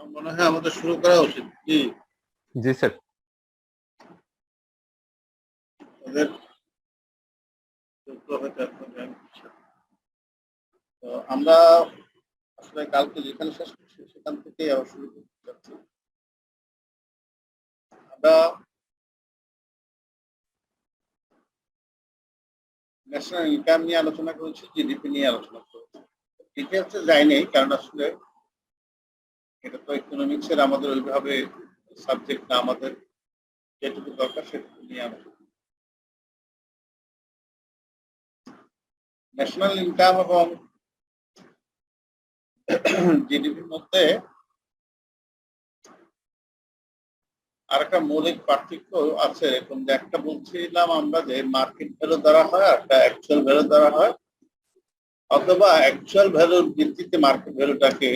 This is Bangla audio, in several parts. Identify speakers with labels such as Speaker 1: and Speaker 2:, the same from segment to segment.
Speaker 1: আমার মনে হয় আমাদের শুরু করা উচিত। জি
Speaker 2: জি স্যার।
Speaker 1: ওদের তো আমরা আসলে কালকে যেখানে শেষ করছি সেখান থেকেই আবার শুরু করতে চাচ্ছি। আমরা ন্যাশনাল ইনকাম নিয়ে আলোচনা করেছি, জিডিপি নিয়ে আলোচনা করেছি। ডিটেলসে যায়নি, কারণ আসলে এটা তো ইকোনমিক্স এর আমাদের ওইভাবে সাবজেক্ট না, আমাদের যেটুকু দরকার সেটুকু নিয়ে আলোচনা। ন্যাশনাল ইনকাম এবং জিডিপির মধ্যে আরেকটা মৌলিক পার্থক্য আছে, এরকম যে একটা বলছিলাম আমরা যে মার্কেট ভ্যালু দ্বারা হয় আর একটা অ্যাকচুয়াল ভ্যালু দ্বারা হয়, অথবা অ্যাকচুয়াল ভ্যালুর ভিত্তিতে মার্কেট ভ্যালুটাকে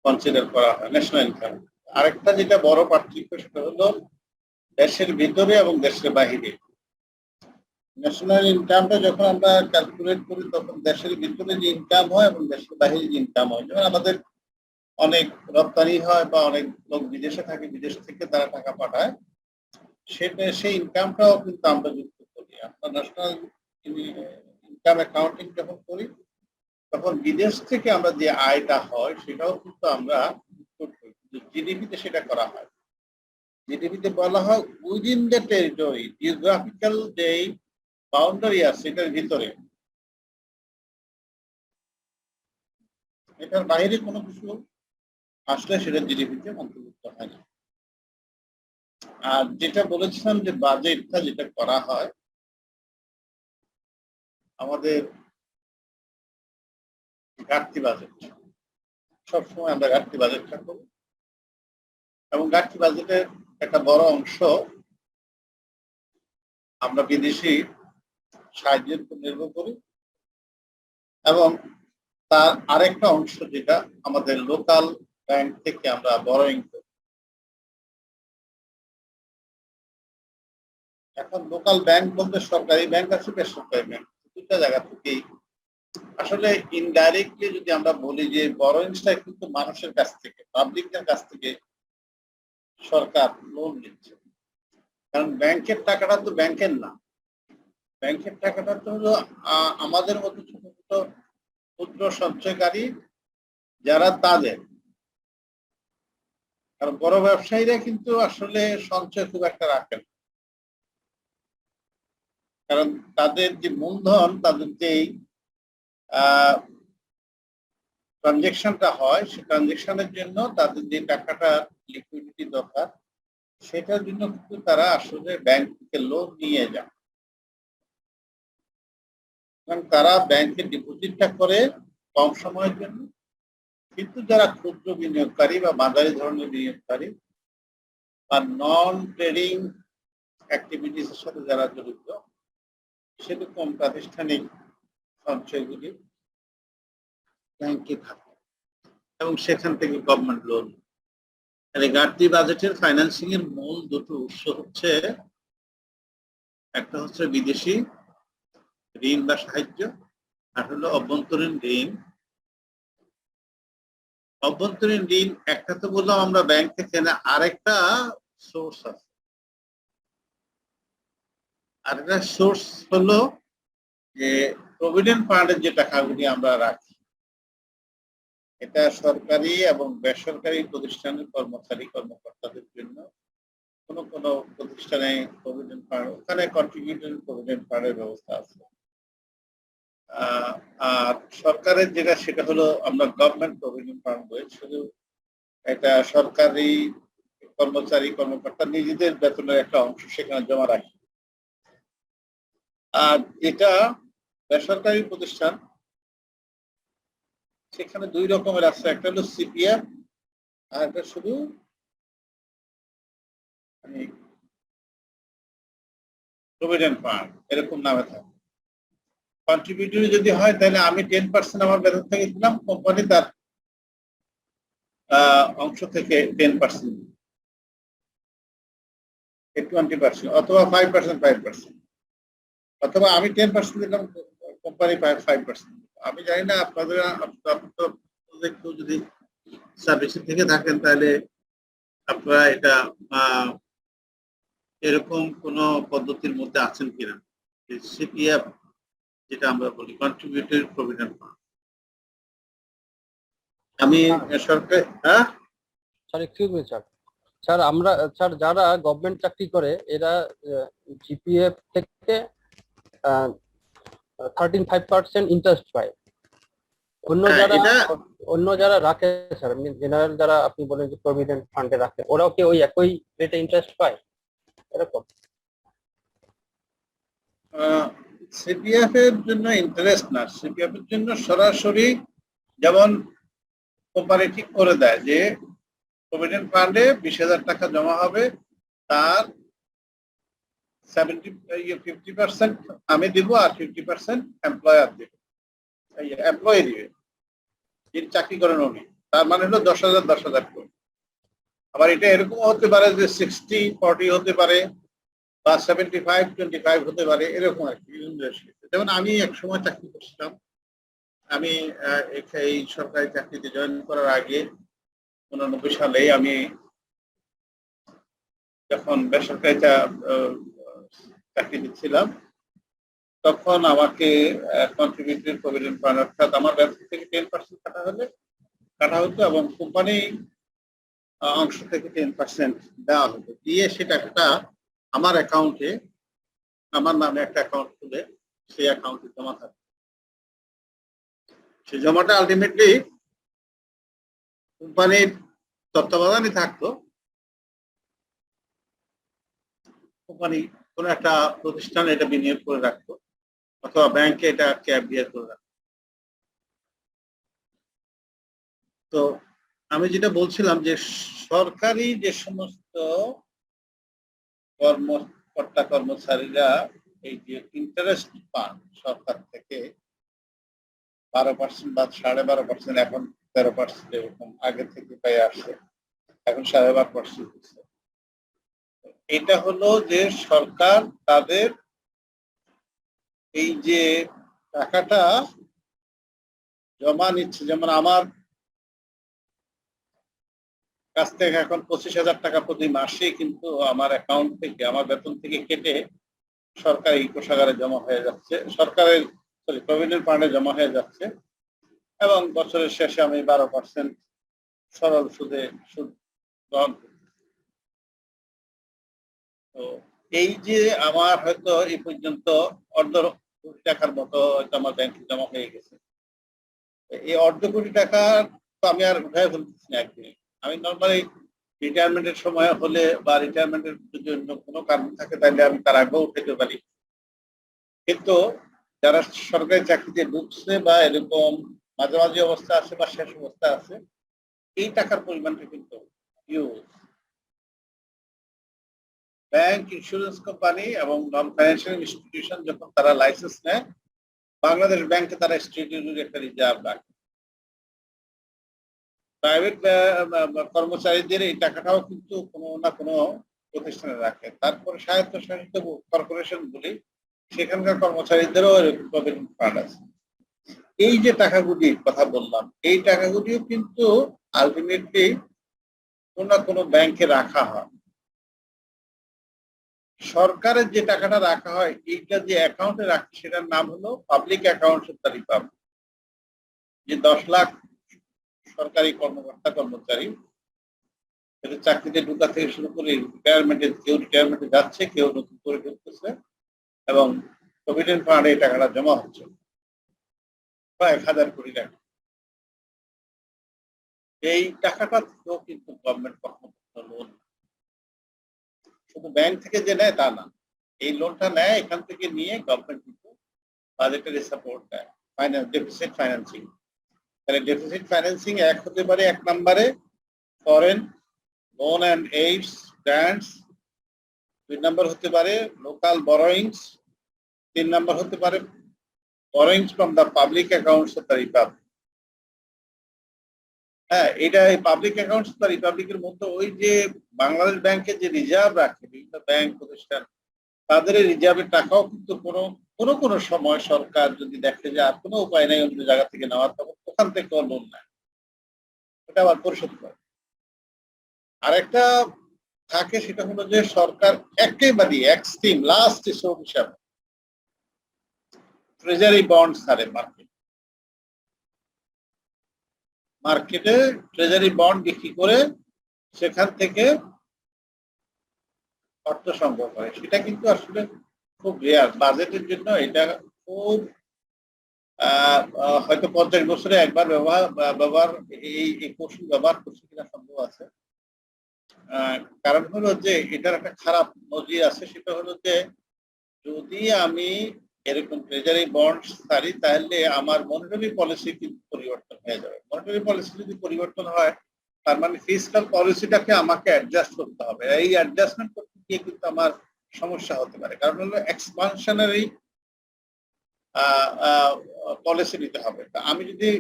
Speaker 1: কনসিডার করা হয় ন্যাশনাল ইনকাম। আরেকটা যেটা বড় পার্থক্য সেটা হলো দেশের ভিতরে এবং দেশের বাহিরে। ন্যাশনাল ইনকামটা যখন আমরা ক্যালকুলেট করি তখন দেশের ভিতরে যে ইনকাম হয় এবং দেশের বাহিরে যে ইনকাম হয়, যেমন আমাদের অনেক রপ্তানি হয় বা অনেক লোক বিদেশে থাকে, বিদেশ থেকে তারা টাকা পাঠায়, সেটা সেই ইনকামটাও কিন্তু আমরা যুক্ত করি। আমরা ন্যাশনাল ইনকাম অ্যাকাউন্টিং যখন করি তখন বিদেশ থেকে আমরা যে আয়টা হয় সেটাও কিন্তু আমরা জিডিপিতে সেটা করা হয়। জিডিপিতে বলা হয় উইদিন দ্য টেরিটরি, জিওগ্রাফিক্যাল যে বাউন্ডারি আছে সেটার ভিতরে, এটার বাইরে কোনো কিছু আসলে সেটা জিডিপিতে অন্তর্ভুক্ত হয় না। আর যেটা বলেছিলাম যে বাজেটটা যেটা করা হয়, আমাদের ঘাটতি বাজেট, সবসময় আমরা ঘাটতি বাজেটটা করি এবং ঘাটতি বাজেটের একটা বড় অংশ আমরা বিদেশি সাহায্যের উপর নির্ভর করি এবং তার আরেকটা অংশ যেটা আমাদের লোকাল ব্যাংক থেকে আমরা বরোইং করি। এখন লোকাল ব্যাংক বলতে সরকারি ব্যাংক আছে, বেসরকারি ব্যাংক, দুটা জায়গা থেকেই আসলে ইনডাইরেক্টলি যদি আমরা বলি যে বরোইংসটা কিন্তু মানুষের কাছ থেকে, পাবলিকের কাছ থেকে সরকার লোন নিচ্ছে, কারণ ব্যাংকের টাকাটা তো ব্যাংকের না, ব্যাংকের টাকাটা তো হলো আমাদের মতো ছোট ছোট ক্ষুদ্র সঞ্চয়কারী যারা তাদের। কারণ বড় ব্যবসায়ীরা কিন্তু আসলে সঞ্চয় খুব একটা রাখেন, কারণ তাদের যে মূলধন, তাদের যে ট্রানজেকশনটা হয়, সেই ট্রানজেকশনের জন্য তাদের যে টাকাটা লিকুইডিটি দরকার, সেটার জন্য কিন্তু তারা আসলে ব্যাংক থেকে লোন নিয়ে যান এবং তারা ব্যাংকে ডিপোজিটটা করে কম সময়ের জন্য। কিন্তু যারা ক্ষুদ্র বিনিয়োগকারী বা মাঝারি ধরনের বিনিয়োগকারী বা নন ট্রেডিং অ্যাক্টিভিটিস এর সাথে যারা জড়িত, সেরকম প্রাতিষ্ঠানিক সঞ্চয়গুলি ব্যাংকে থাকে এবং সেখান থেকে গভর্নমেন্ট লোন। ঘাটতি বাজেটের ফাইন্যান্সিং এর মূল দুটো উৎস হচ্ছে, একটা হচ্ছে বিদেশি ঋণ বা সাহায্য, আর হলো অভ্যন্তরীণ ঋণ। অভ্যন্তরীণ ঋণ একটা তো বললাম আমরা ব্যাংক থেকে না, আরেকটা সোর্স আছে, আরেকটা সোর্স হলো যে প্রভিডেন্ট ফান্ডের যে টাকাগুলি আমরা রাখি, এটা সরকারি এবং বেসরকারি প্রতিষ্ঠানের কর্মচারী কর্মকর্তাদের জন্য কোনো কোনো প্রতিষ্ঠানে প্রভিডেন্ট ফান্ড, ওখানে কন্ট্রিবিউটরি প্রভিডেন্ট ফান্ডের ব্যবস্থা আছে। আর সরকারের যেটা সেটা হলো আমরা গভর্নমেন্ট প্রভিডেন্ট ফান্ড বলি, শুধু এটা সরকারি কর্মচারী কর্মকর্তা নিজেদের বেতনের একটা অংশ সেখানে জমা রাখে। আর এটা বেসরকারি প্রতিষ্ঠান, সেখানে দুই রকমের আছে, একটা হলো সিপিএফ আর একটা শুধু প্রভিডেন্ট ফান্ড এরকম নামে থাকে। কন্ট্রিবিউটরি যদি হয় তাহলে আমি 10% আমার বেতন থেকে দিলাম, কোম্পানি তার অংশ থেকে 10%, 20%, অথবা 5%, অথবা আমি 10% দিলাম, কোম্পানি 5%। আমি জানি না আপনাদের কেউ যদি সার্ভিসে থেকে থাকেন তাহলে আপনারা এটা এরকম কোন পদ্ধতির মধ্যে আছেন কিনা, সিপিএফ যেটা আমরা বলি কন্ট্রিবিউটরি প্রভিডেন্ট ফান্ড। আমি Sarkar
Speaker 2: sir excuse me sir, sir আমরা স্যার যারা গভর্নমেন্ট চাকরি করে এরা জিপিএফ থেকে 13.5% ইন্টারেস্ট পায়। অন্য যারা রাখে স্যার, জেনারেল যারা আপনি বলেন যে প্রভিডেন্ট ফান্ডে রাখে, ওরাও কি ওই একই রেটে ইন্টারেস্ট পায় এরকম?
Speaker 1: সিপিএফ এর জন্য ইন্টারেস্ট না, সিপিএফ এর জন্য সরাসরি যেমন কোম্পানি ঠিক করে দেয় যে প্রভিডেন্ট ফান্ডে 20,000 টাকা জমা হবে, তার 50% আমি দিব আর 50% এমপ্লয়ার দিবে, এমপ্লয়ি দিবে, যিনি চাকরি করেন উনি। তার মানে হলো 10,000 10,000 করে। আবার এটা এরকম হতে পারে যে 60-40 হতে পারে বা 75-25 হতে পারে, এরকম আর কি। যেমন আমি এক সময় চাকরি করছিলাম, আমি এই সরকারি চাকরিতে জয়েন করার আগে 89 সালে আমি যখন বেসরকারি চাকরিতে ছিলাম, তখন আমাকে কন্ট্রিবিউটরি প্রভিডেন্ট ফান্ড অর্থাৎ আমার বেতন থেকে 10% কাটা হতো এবং কোম্পানি অংশ থেকে 10% দেওয়া হতো, দিয়ে সে টাকাটা আমার অ্যাকাউন্টে, আমার নামে একটা অ্যাকাউন্ট খুলে সেই অ্যাকাউন্টে জমা থাকতো। সেই জমাটা আলটিমেটলি কোম্পানির তত্ত্বাবধানে থাকতো, কোম্পানি কোন একটা প্রতিষ্ঠান এটা বিনিয়োগ করে রাখতো অথবা ব্যাংকে এটা ক্যাপ দিয়ে করে রাখতো। তো আমি যেটা বলছিলাম যে সরকারি যে সমস্ত কর্মকর্তা কর্মচারীরা এই যে ইন্টারেস্ট পান সরকার থেকে 12% বা 12.5%, এখন 13%, এরকম আগে থেকে পেয়ে আসছে, এখন 12.5% হচ্ছে। এটা হলো যে সরকার তাদের এই যে টাকাটা জমা নিচ্ছে, যেমন আমার কাছ থেকে এখন 25,000 টাকা প্রতি মাসে কিন্তু আমার অ্যাকাউন্ট থেকে, আমার বেতন থেকে কেটে সরকারি কোষাগারে জমা হয়ে যাচ্ছে, সরকারের প্রভিডেন্ট ফান্ডে জমা হয়ে যাচ্ছে, এবং বছরের শেষে আমি 12% সরল সুদে সুদ গ্রহণ করি। তো এই যে আমার হয়তো এই পর্যন্ত অর্ধ কোটি টাকার মতো হয়তো আমার ব্যাংকে জমা হয়ে গেছে, এই অর্ধ কোটি টাকা তো আমি আর উঠায় ফেলতেছি না একদিনে। আমি নর্মালি রিটায়ারমেন্টের সময় হলে বা রিটায়ারমেন্টের জন্য কোনো কারণ থাকে তাহলে আমি তার আগেও উঠাতে পারি, কিন্তু যারা সরকারি চাকরিতে ঢুকছে বা এরকম মাঝামাঝি অবস্থা আছে বা শেষ অবস্থা আছে, এই টাকার পরিমাণটা কিন্তু হিউজ। ব্যাংক, ইন্স্যুরেন্স কোম্পানি এবং নন ফাইন্যান্সিয়াল ইনস্টিটিউশন যখন তারা লাইসেন্স নেয়, বাংলাদেশ ব্যাংকে তারা স্ট্যাটিউটরি একটা রিজার্ভ রাখে। প্রাইভেট কর্মচারীদের এই টাকাটাও কিন্তু কোনো না কোনো প্রতিষ্ঠানে রাখে। তারপরে স্বায়ত্তশাসিত কর্পোরেশন গুলি, সেখানকার কর্মচারীদেরও এরকম প্রভিডেন্ট ফান্ড আছে। এই যে টাকাগুলির কথা বললাম, এই টাকাগুলিও কিন্তু আলটিমেটলি কোনো না কোনো ব্যাংকে রাখা হয়। সরকারের যে টাকাটা রাখা হয়, এইটা যে অ্যাকাউন্টে রাখে সেটার নাম হলো public accounts of the Republic. যে 10 লাখ সরকারি কর্মকর্তা কর্মচারী, এদের চাকরিতে ঢোকা থেকে শুরু করে রিটায়ারমেন্টে, কেউ রিটায়ারমেন্টে যাচ্ছে, কেউ নতুন করে ঢুকতেছে, এবং প্রভিডেন্ট ফান্ডে এই টাকাটা জমা হচ্ছে প্রায় 1,000 কোটি টাকা। এই টাকাটা থেকেও কিন্তু গভর্নমেন্ট কখনো লোন, শুধু ব্যাংক থেকে যে নেয় তা না, এই লোনটা নেয় এখান থেকে নিয়ে গভর্নমেন্ট কিন্তু বাজেটারি সাপোর্ট দেয়, ডেফিসিট ফাইন্যান্সিং। তাহলে ডেফিসিট ফাইন্যান্সিং এক হতে পারে, এক নম্বরে foreign loan and AIDS grants, 2 নম্বর হতে পারে লোকাল বরোয়িংস, 3 নম্বর হতে পারে borrowings from the public accounts of the Republic. হ্যাঁ, এটা এই পাবলিক অ্যাকাউন্টস অফ দ্য রিপাবলিকের মধ্যে ওই যে বাংলাদেশ ব্যাংকে যে রিজার্ভ রাখে বিভিন্ন ব্যাংক প্রতিষ্ঠান, তাদের রিজার্ভের টাকাও কিন্তু কোনো সময় সরকার যদি দেখে যে আর কোনো উপায় নেই অন্য জায়গা থেকে নেওয়ার, তখন ওখান থেকে লোন নেয়। এটা আবার পরিশোধ করে। আরেকটা থাকে সেটা হলো যে সরকার একেবারে এক্সট্রিম লাস্ট রিসোর্ট হিসাবে ট্রেজারি বন্ড ছাড়ে মার্কেটে ট্রেজারি বন্ড বিক্রি করে সেখান থেকে অর্থ সংগ্রহ করে। সেটা কিন্তু আসলে খুব রেয়ার। বাজেটের জন্য এটা খুব হয়তো 50 বছরে একবার ব্যবহার এই কৌশল ব্যবহার করছে কিনা সন্দেহ আছে। কারণ হলো যে এটার একটা খারাপ নজির আছে, সেটা হলো যে যদি আমি এরকম ট্রেজারি বন্ড ছাড়ি তাহলে আমার মনিটারি পলিসি কিন্তু পরিবর্তন হয়ে যাবে। মনিটারি পলিসি যদি পরিবর্তন হয় তার মানে ফিসক্যাল পলিসিটাকে আমাকে অ্যাডজাস্ট করতে হবে। এই অ্যাডজাস্টমেন্ট করতে গিয়ে কিন্তু আমার সমস্যা হতে পারে। কারণ হলো এক্সপানশনারি পলিসি নিতে হবে। আমি যদি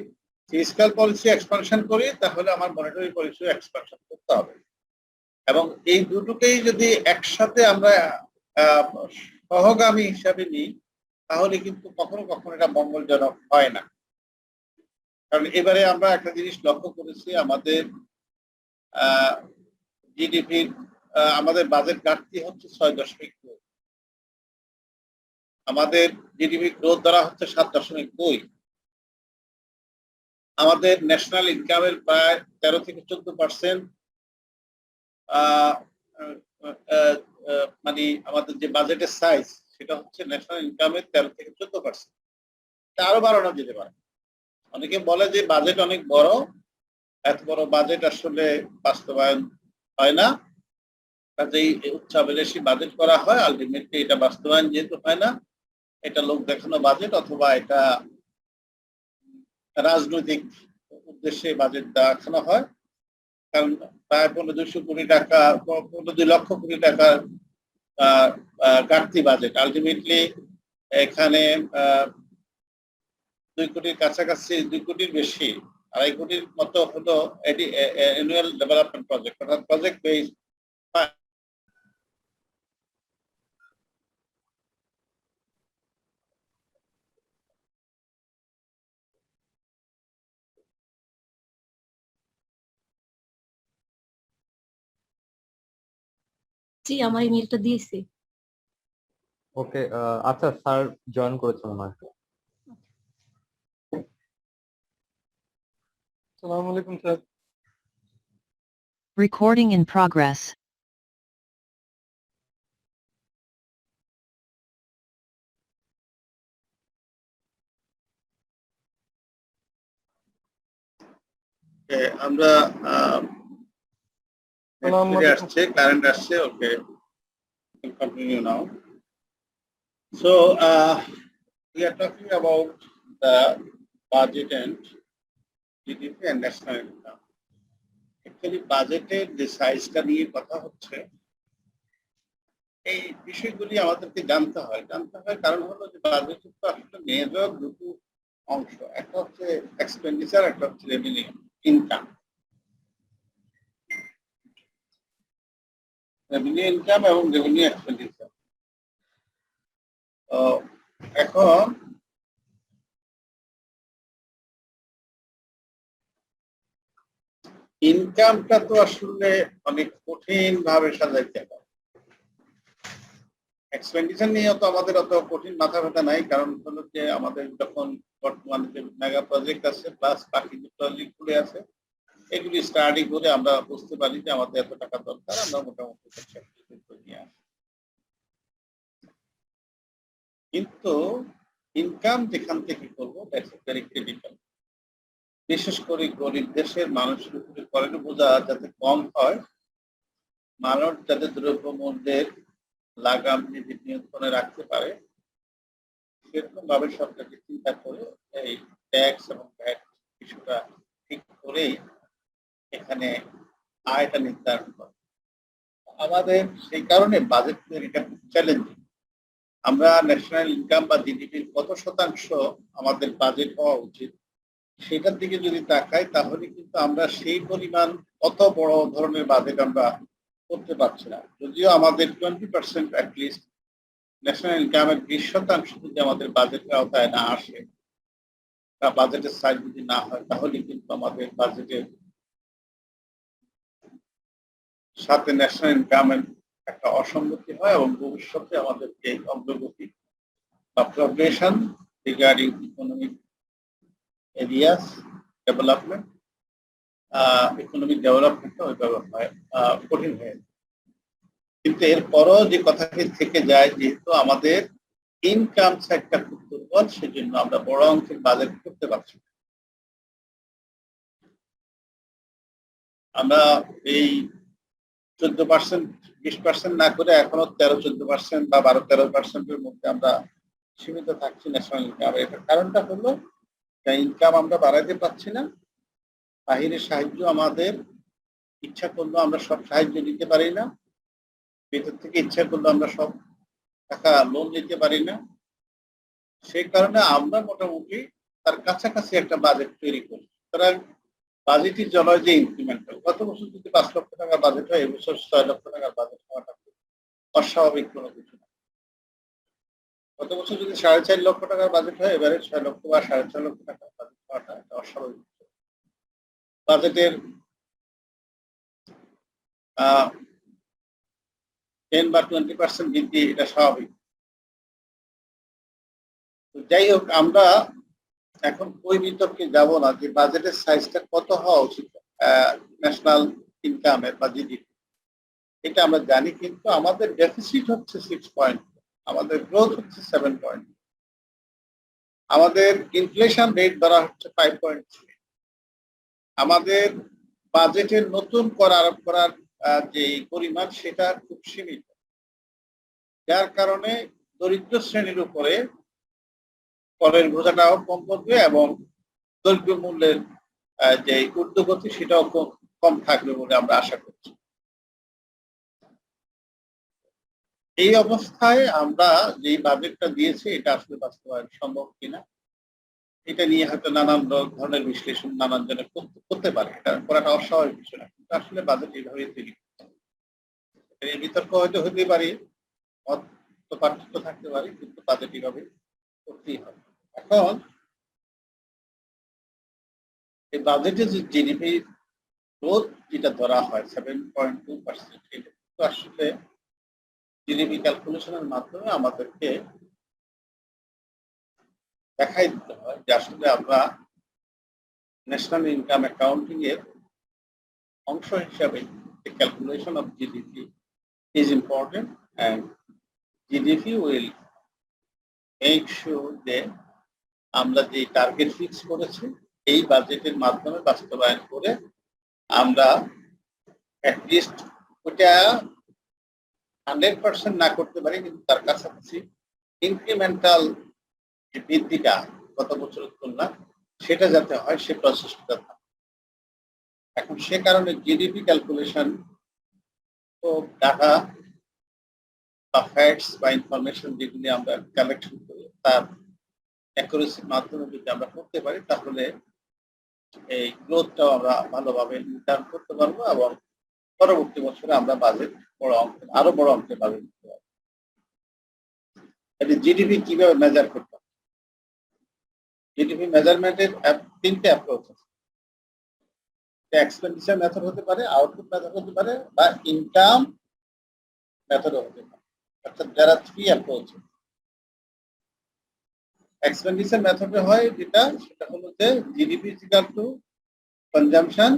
Speaker 1: ফিসক্যাল পলিসি এক্সপানশন করি তাহলে আমার মনিটারি পলিসি এক্সপানশন করতে হবে, এবং এই দুটোকেই যদি একসাথে আমরা সহগামী হিসাবে নিই তাহলে কিন্তু কখনো কখনো এটা মঙ্গলজনক হয় না। কারণ এবারে আমরা একটা জিনিস লক্ষ্য করেছি, আমাদের জিডিপির আমাদের বাজেট ঘাটতি হচ্ছে 6.2, আমাদের জিডিপি গ্রোথ দ্বারা হচ্ছে 7.2, আমাদের ন্যাশনাল ইনকামের প্রায় 13 থেকে 14% মানে আমাদের যে বাজেটের সাইজ সেটা হচ্ছে ন্যাশনাল ইনকামের 13 থেকে 14%। আরো বাড়ানো যেতে পারে। অনেকে বলে যে বাজেট অনেক বড়, এত বড় বাজেট আসলে বাস্তবায়ন হয় না, কাজেই উচ্চাভিলাষী বাজেট করা হয়, আলটিমেটলি এটা বাস্তবায়ন যেহেতু হয় না, এটা লোক দেখানো বাজেট অথবা এটা রাজনৈতিক উদ্দেশ্যে বাজেট দেখানো হয়। কারণ প্রায় 1500 কোটি টাকা, 15 লক্ষ কোটি টাকার ঘাটতি বাজেট, আলটিমেটলি এখানে 2 কোটির কাছাকাছি, 2 কোটির বেশি, 2.5 কোটির মতো হলো অ্যানুয়াল ডেভেলপমেন্ট প্রজেক্ট, অর্থাৎ প্রজেক্ট বেস।
Speaker 3: জি, আমার ইমেলটা দিয়েছি।
Speaker 2: ওকে, আচ্ছা স্যার জয়েন করেছে মনে হয়। আসসালামু আলাইকুম স্যার।
Speaker 4: Recording in progress.
Speaker 1: আমরা আসছে, কারেন্ট আসছে। ওকে, continue now. So we are talking about the budget and GDP and national income. Actually বাজেটের যে সাইজটা নিয়ে কথা হচ্ছে, এই বিষয়গুলি আমাদেরকে জানতে হয় কারণ হলো যে বাজেটের তো আসলে মেজর দুটো অংশ, একটা হচ্ছে এক্সপেন্ডিচার, একটা হচ্ছে রেভিনিউ ইনকাম। রেভিনিউ ইনকাম এবং রেভিনিউ এক্সপেন্ডিচার। এখন ইনকামটা তো আসলে অনেক কঠিন ভাবে সাজাইতে হয়। এক্সপেন্ডিচার নিয়ে তো আমাদের অত কঠিন মাথা ব্যথা নাই, কারণ হলো যে আমাদের যখন বর্তমানে যে মেগা প্রজেক্ট আছে প্লাস বাকি যে প্রজেক্ট গুলো আছে এগুলি স্টাডি করে আমরা বুঝতে পারি যে আমাদের এত টাকা দরকার, আমরা মোটামুটি নিয়ে আসি। কিন্তু ইনকাম যেখান থেকে করবো দ্যাটস ভেরি ক্রিটিক্যাল। বিশেষ করে গরিব দেশের মানুষের উপরে করেন বোঝা যাতে কম হয়, মানুষ যাতে দ্রব্যমূল্যের লাগাম নিয়ন্ত্রণে রাখতে পারে, সেরকম ভাবে সরকারকে চিন্তা করে এই ট্যাক্স এবং ভ্যাট কিছুটা ঠিক করেই এখানে আয়টা নির্ধারণ করে। আমাদের সেই কারণে বাজেট তৈরিটা খুব চ্যালেঞ্জিং। আমরা ন্যাশনাল ইনকাম বা জিডিপির কত শতাংশ আমাদের বাজেট হওয়া উচিত সেটার দিকে যদি তাকাই তাহলে কিন্তু আমরা সেই পরিমাণ অত বড় ধরনের বাজেট আমরা করতে পারছি না। যদিও আমাদের 20% অ্যাটলিস্ট ন্যাশনাল ইনকামের 20% যদি আমাদের বাজেটের আওতায় না আসে বা বাজেটের সাইজ যদি না হয় তাহলে কিন্তু আমাদের বাজেটের সাথে ন্যাশনাল ইনকামের একটা অসঙ্গতি হয় এবং ভবিষ্যতে আমাদেরকে অগ্রগতি বা progression regarding economic areas development economic development ওইভাবে হয় কঠিন হয়ে যায়। কিন্তু এরপরও যে কথাটি থেকে যায়, যেহেতু আমাদের ইনকাম সাইডটা খুব দুর্বল, সেজন্য আমরা বড় অঙ্কের বাজেট করতে পারছি না। আমরা এই 14%, 20% না করে এখনো 13-14% বা 12-13%-এর মধ্যে আমরা সীমিত থাকছি ন্যাশনাল ইনকাম। এটার কারণটা হলো ইনকাম আমরা বাড়াইতে পারছি না। বাহিরের সাহায্য আমাদের ইচ্ছা করলেও আমরা সব সাহায্য নিতে পারি না, ভেতর থেকে ইচ্ছা করলে আমরা সব টাকা লোন নিতে পারি না। সেই কারণে আমরা মোটামুটি তার কাছাকাছি একটা বাজেট তৈরি করি। সুতরাং বাজেটের জন্য যে ইনক্রিমেন্টাল, গত বছর যদি 5 লক্ষ টাকা বাজেট হয়, এবছর 6 লক্ষ টাকার বাজেট হওয়াটা অস্বাভাবিক কোনো কিছু না। গত বছর যদি 4.5 লক্ষ টাকার বাজেট হয়, এবারে 6 লক্ষ বা 6.5 লক্ষ টাকার বাজেট হওয়াটা একটা অস্বাভাবিক। বাজেটের 10 বা 20% বৃদ্ধি এটা স্বাভাবিক। যাই হোক, আমরা এখন ওই বিতর্কে যাব না যে বাজেটের সাইজটা কত হওয়া উচিত ন্যাশনাল ইনকামের বা জিডিপি। এটা আমরা জানি, কিন্তু আমাদের ডেফিসিট হচ্ছে 6 পয়েন্ট, আমাদের গ্রোথ হচ্ছে 7 পয়েন্ট, আমাদের ইনফ্লেশন রেট ধরা হচ্ছে 5.3, আমাদের বাজেটের নতুন কর আরোপ করার যে পরিমাণ সেটা খুব সীমিত, যার কারণে দরিদ্র শ্রেণীর উপরে করের বোঝাটাও কম পড়বে এবং দ্রব্য মূল্যের যে ঊর্ধ্বগতি সেটাও কম থাকবে বলে আমরা আশা করছি। এই অবস্থায় আমরা যে বাজেটটা দিয়েছি এটা আসলে বাস্তবায়ন সম্ভব কিনা, এটা নিয়ে হয়তো নানান ধরনের বিশ্লেষণ নানান জনের করতে পারে। এটা করাটা অস্বাভাবিক বিষয় না, কিন্তু আসলে বাজেট এইভাবে তৈরি করতে হবে। এই বিতর্ক হয়তো হতে পারে, মত পার্থক্য থাকতে পারে, কিন্তু বাজেট এইভাবে করতেই হবে। এখন এই বাজেটে যে জিডিপি গ্রোথ যেটা ধরা হয় 7.2%, এটা কিন্তু আসলে জিডিপি ক্যালকুলেশনের মাধ্যমে আমাদেরকে দেখাই দিতে হয় যে আসলে আমরা ন্যাশনাল ইনকাম অ্যাকাউন্টিং এর অংশ হিসাবে the calculation of GDP is important, and GDP will make sure যে আমরা যে টার্গেট ফিক্স করেছি এই বাজেটের মাধ্যমে বাস্তবায়ন করে আমরা অ্যাটলিস্ট ওটা 100% না করতে পারি, কিন্তু তার কাছাকাছি ইনক্রিমেন্টাল যে বৃদ্ধিটা গত বছরের তুলনায় সেটা যাতে হয় সে প্রসেসটা থাকে। এখন সে কারণে জিডিপি ক্যালকুলেশন তো ডাটা বা ফ্যাক্টস বা ইনফরমেশন যেগুলি আমরা কালেকশন করি তার অ্যাকুরেসির মাধ্যমে যদি আমরা করতে পারি, তাহলে এই গ্রোথটাও আমরা ভালোভাবে নির্ধারণ করতে পারবো এবং পরবর্তী বছরে আমরা বাজেট আরো বড় অঙ্কের বাজেট দিতে পারবো। জিডিপি কিভাবে মেজার করতে হবে? জিডিপি মেজারমেন্টের 3টে অ্যাপ্রোচ আছে। এক্সপেন্ডিচার মেথড হতে পারে, আউটপুট মেথড হতে পারে, বা ইনকাম মেথড হতে পারে। অর্থাৎ there are 3 অ্যাপ্রোচ। এক্সপেন্ডিচার মেথডে হয় সেটা হলো যে GDP is equal to consumption,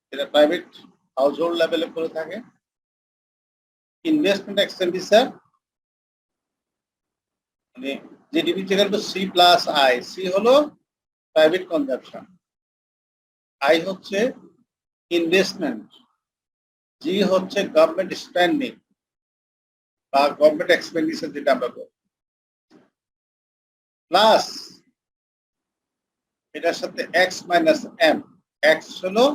Speaker 1: যেটা প্রাইভেট হাউস হোল্ড লেভেলে করে থাকে। ইনভেস্টমেন্ট এক্সপেন্ডিচার মানে GDP is equal to C plus I. C হলো প্রাইভেট কনজাম্পশন, আই হচ্ছে ইনভেস্টমেন্ট, জি হচ্ছে গভর্নমেন্ট স্পেন্ডিং বা গভর্নমেন্ট এক্সপেন্ডিচার যেটা আমরা করি, প্লাস এটার সাথে এক্স মাইনাস এম। এক্স হলো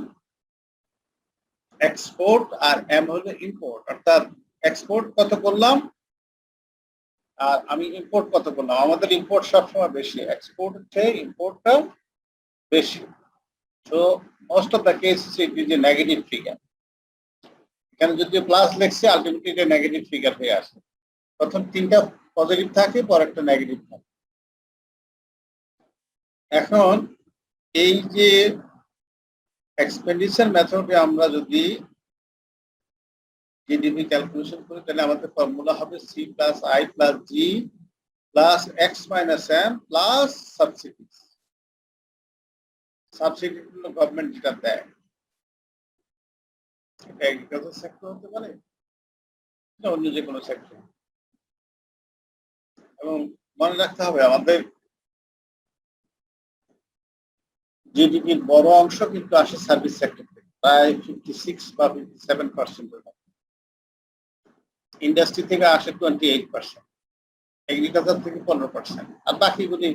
Speaker 1: এক্সপোর্ট আর এম হলো ইম্পোর্ট। অর্থাৎ এক্সপোর্ট কত করলাম আর আমি ইম্পোর্ট কত করলাম। আমাদের ইম্পোর্ট সবসময় বেশি, এক্সপোর্ট হচ্ছে ইম্পোর্টটা বেশি। So most of the cases it is a negative figure. এখানে যদি প্লাস লেখছে আলটিমেটলি এটা নেগেটিভ ফিগার হয়ে আসে। প্রথম 3টা পজিটিভ থাকে, পর একটা নেগেটিভ থাকে। এখন এই যে এক্সপেন্ডিচার মেথডে আমরা যদি জিডিপি ক্যালকুলেশন করি তাহলে আমাদের ফর্মুলা হবে C plus I plus G plus X minus M plus subsidies. Subsidy হলো গভর্নমেন্ট যেটা দেয়, এটা এগ্রিকালচার সেক্টর হতে পারে, এটা অন্য যে কোনো সেক্টর। এবং মনে রাখতে হবে আমাদের জিডিপির বড় অংশ কিন্তু আসে সার্ভিস সেক্টর থেকে, প্রায় 56 বা 57%। ইন্ডাস্ট্রি থেকে আসে 28%, এগ্রিকালচার থেকে 15%, আর বাকিগুলি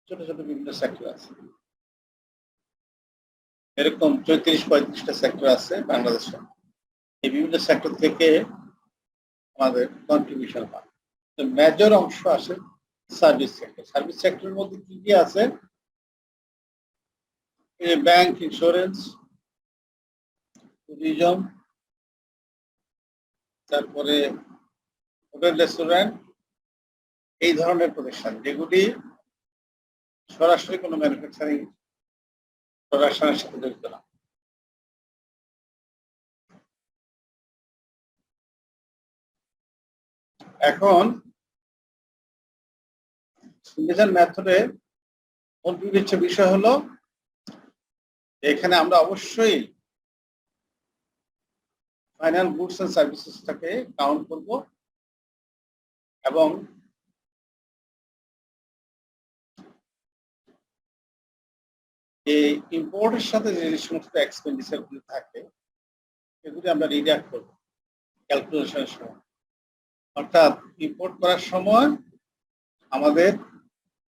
Speaker 1: ছোট ছোট বিভিন্ন সেক্টর আছে। এরকম 34-35টা সেক্টর আছে বাংলাদেশে। এই বিভিন্ন সেক্টর থেকে আমাদের কন্ট্রিবিউশন হয়। মেজর অংশ আসে সার্ভিস সেক্টর। সার্ভিস সেক্টরের মধ্যে কি কি আছে? ব্যাংক, ইন্স্যুরেন্স, ট্যুরিজম, তারপরে হোটেল, রেস্টুরেন্ট, এই ধরনের প্রতিষ্ঠান যেগুলি সরাসরি কোনো ম্যানুফ্যাকচারিং প্রোডাকশনের সাথে জড়িত না। এখন সিগনেচার মেথডে মূল বিবেচ্য বিষয় হলো এখানে আমরা অবশ্যই ফাইনাল গুডস এন্ড সার্ভিসেসটাকে কাউন্ট করব এবং এই ইম্পোর্টের সাথে যে সমস্ত এক্সপেন্ডিচার গুলো থাকে সেগুলি আমরা রিডাক্ট করব ক্যালকুলেশনের সময়। অর্থাৎ ইম্পোর্ট করার সময় আমাদের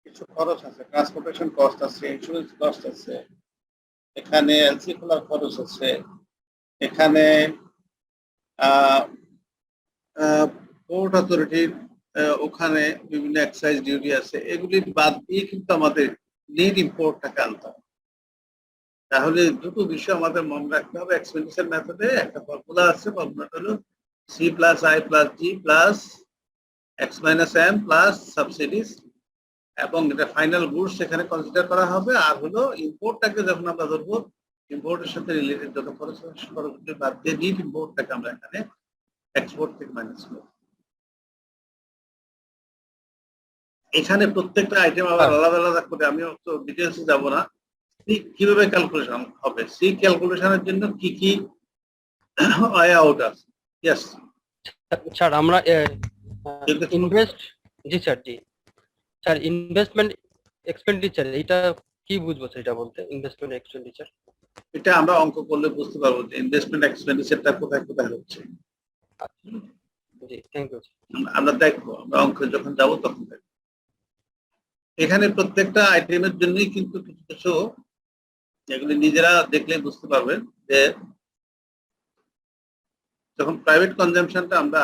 Speaker 1: কিছু খরচ আছে, ট্রান্সপোর্টেশন কস্ট আছে, ইন্স্যুরেন্স কস্ট আছে, এখানে এলসি খোলার খরচ আছে, এখানে পোর্ট অথরিটির ওখানে বিভিন্ন এক্সাইজ ডিউটি আছে, এগুলি বাদ দিয়ে কিন্তু আমাদের নেট ইম্পোর্টটাকে আনতে হবে। তাহলে দুটো বিষয় আমাদের মনে রাখতে হবে। এক্সপেন্ডিচার মেথডে একটা ফর্মুলা আছে, ফর্মুলাটা হলো C plus I plus G plus X minus M plus subsidies, এবং এটা ফাইনাল গুডস এখানে কনসিডার করা হবে। আর হলো ইম্পোর্টটাকে যখন আমরা ধরবো, ইম্পোর্টের সাথে রিলেটেড যত খরচ বাদ দিয়ে নিট ইম্পোর্টটাকে আমরা এখানে এক্সপোর্ট থেকে মাইনাস করব। এখানে প্রত্যেকটা আইটেম আবার আলাদা আলাদা করে আমি তো ডিটেলসে যাব না। কিভাবে ক্যালকুলেশন হবে, সি ক্যালকুলেশনের জন্য কি কি ওয়ে আউট আছে? ইয়েস
Speaker 2: স্যার, আমরা ইনভেস্ট, জি স্যার, জি স্যার, ইনভেস্টমেন্ট এক্সপেন্ডিচার এটা কি বুঝবো সেটা বলতে? ইনভেস্টমেন্ট এক্সপেন্ডিচার
Speaker 1: এটা আমরা অঙ্ক করলে বুঝতে পারবো যে ইনভেস্টমেন্ট এক্সপেন্ডিচারটা কোথায় কোথায় হচ্ছে।
Speaker 2: জি, থ্যাংক ইউ।
Speaker 1: আমরা দেখবো, আমরা অঙ্ক যখন যাব তখন দেখবো। এখানে প্রত্যেকটা আইটেমের জন্যই কিন্তু কিছু কিছু যেগুলি নিজেরা দেখলে বুঝতে পারবেন যে যখন প্রাইভেট কনজাম্পশনটা আমরা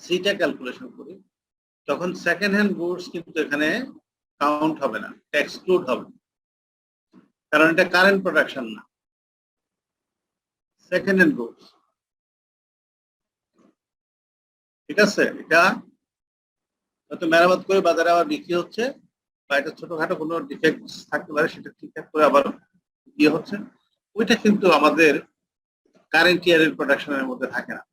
Speaker 1: সিটা ক্যালকুলেশন করি তখন সেকেন্ড হ্যান্ড গুডস কিন্তু এখানে কাউন্ট হবে না, এক্সক্লুড হবে, কারণ এটা কারেন্ট প্রোডাকশন না, সেকেন্ড হ্যান্ড গুডস। ঠিক আছে, এটা হয়তো মেরামত করে বাজারে আবার বিক্রি হচ্ছে, বা এটা ছোটখাটো কোনো ডিফেক্ট থাকতে পারে, সেটা ঠিকঠাক করে আবার ইয়ে হচ্ছে, ওইটা কিন্তু আমাদের কারেন্ট ইয়ারের প্রোডাকশনের মধ্যে থাকে না।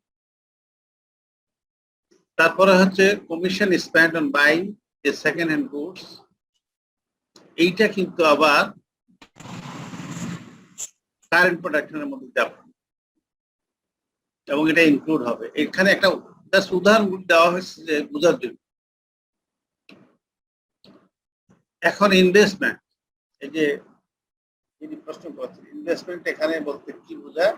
Speaker 1: তারপরে হচ্ছে commission spend on buying a second hand goods, এইটা কিন্তু আবার কারেন্ট প্রোডাকশনের মধ্যে যাবে এবং এটা ইনক্লুড হবে। এখানে একটা উদাহরণ দেওয়া হয়েছে যে বোঝার জন্য। এখন ইনভেস্টমেন্ট, এই যে যিনি প্রশ্ন করছেন, ইনভেস্টমেন্ট এখানে বলতে কি বোঝায়?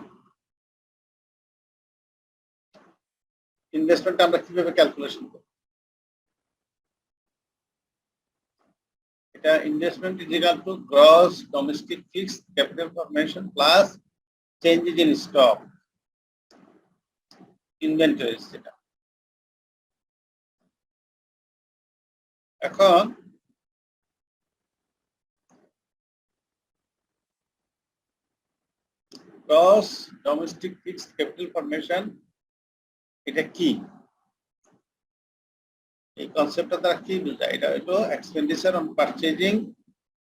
Speaker 1: ইনভেস্টমেন্ট আমরা কিভাবে ক্যালকুলেশন করব? এটা investment is equal to gross domestic fixed capital formation plus changes in stock inventories. যেটা এখন gross domestic fixed capital formation এটা কি? এই কনসেপ্টটা দ্বারা কি বোঝায়? এটা হলো expenditure on purchasing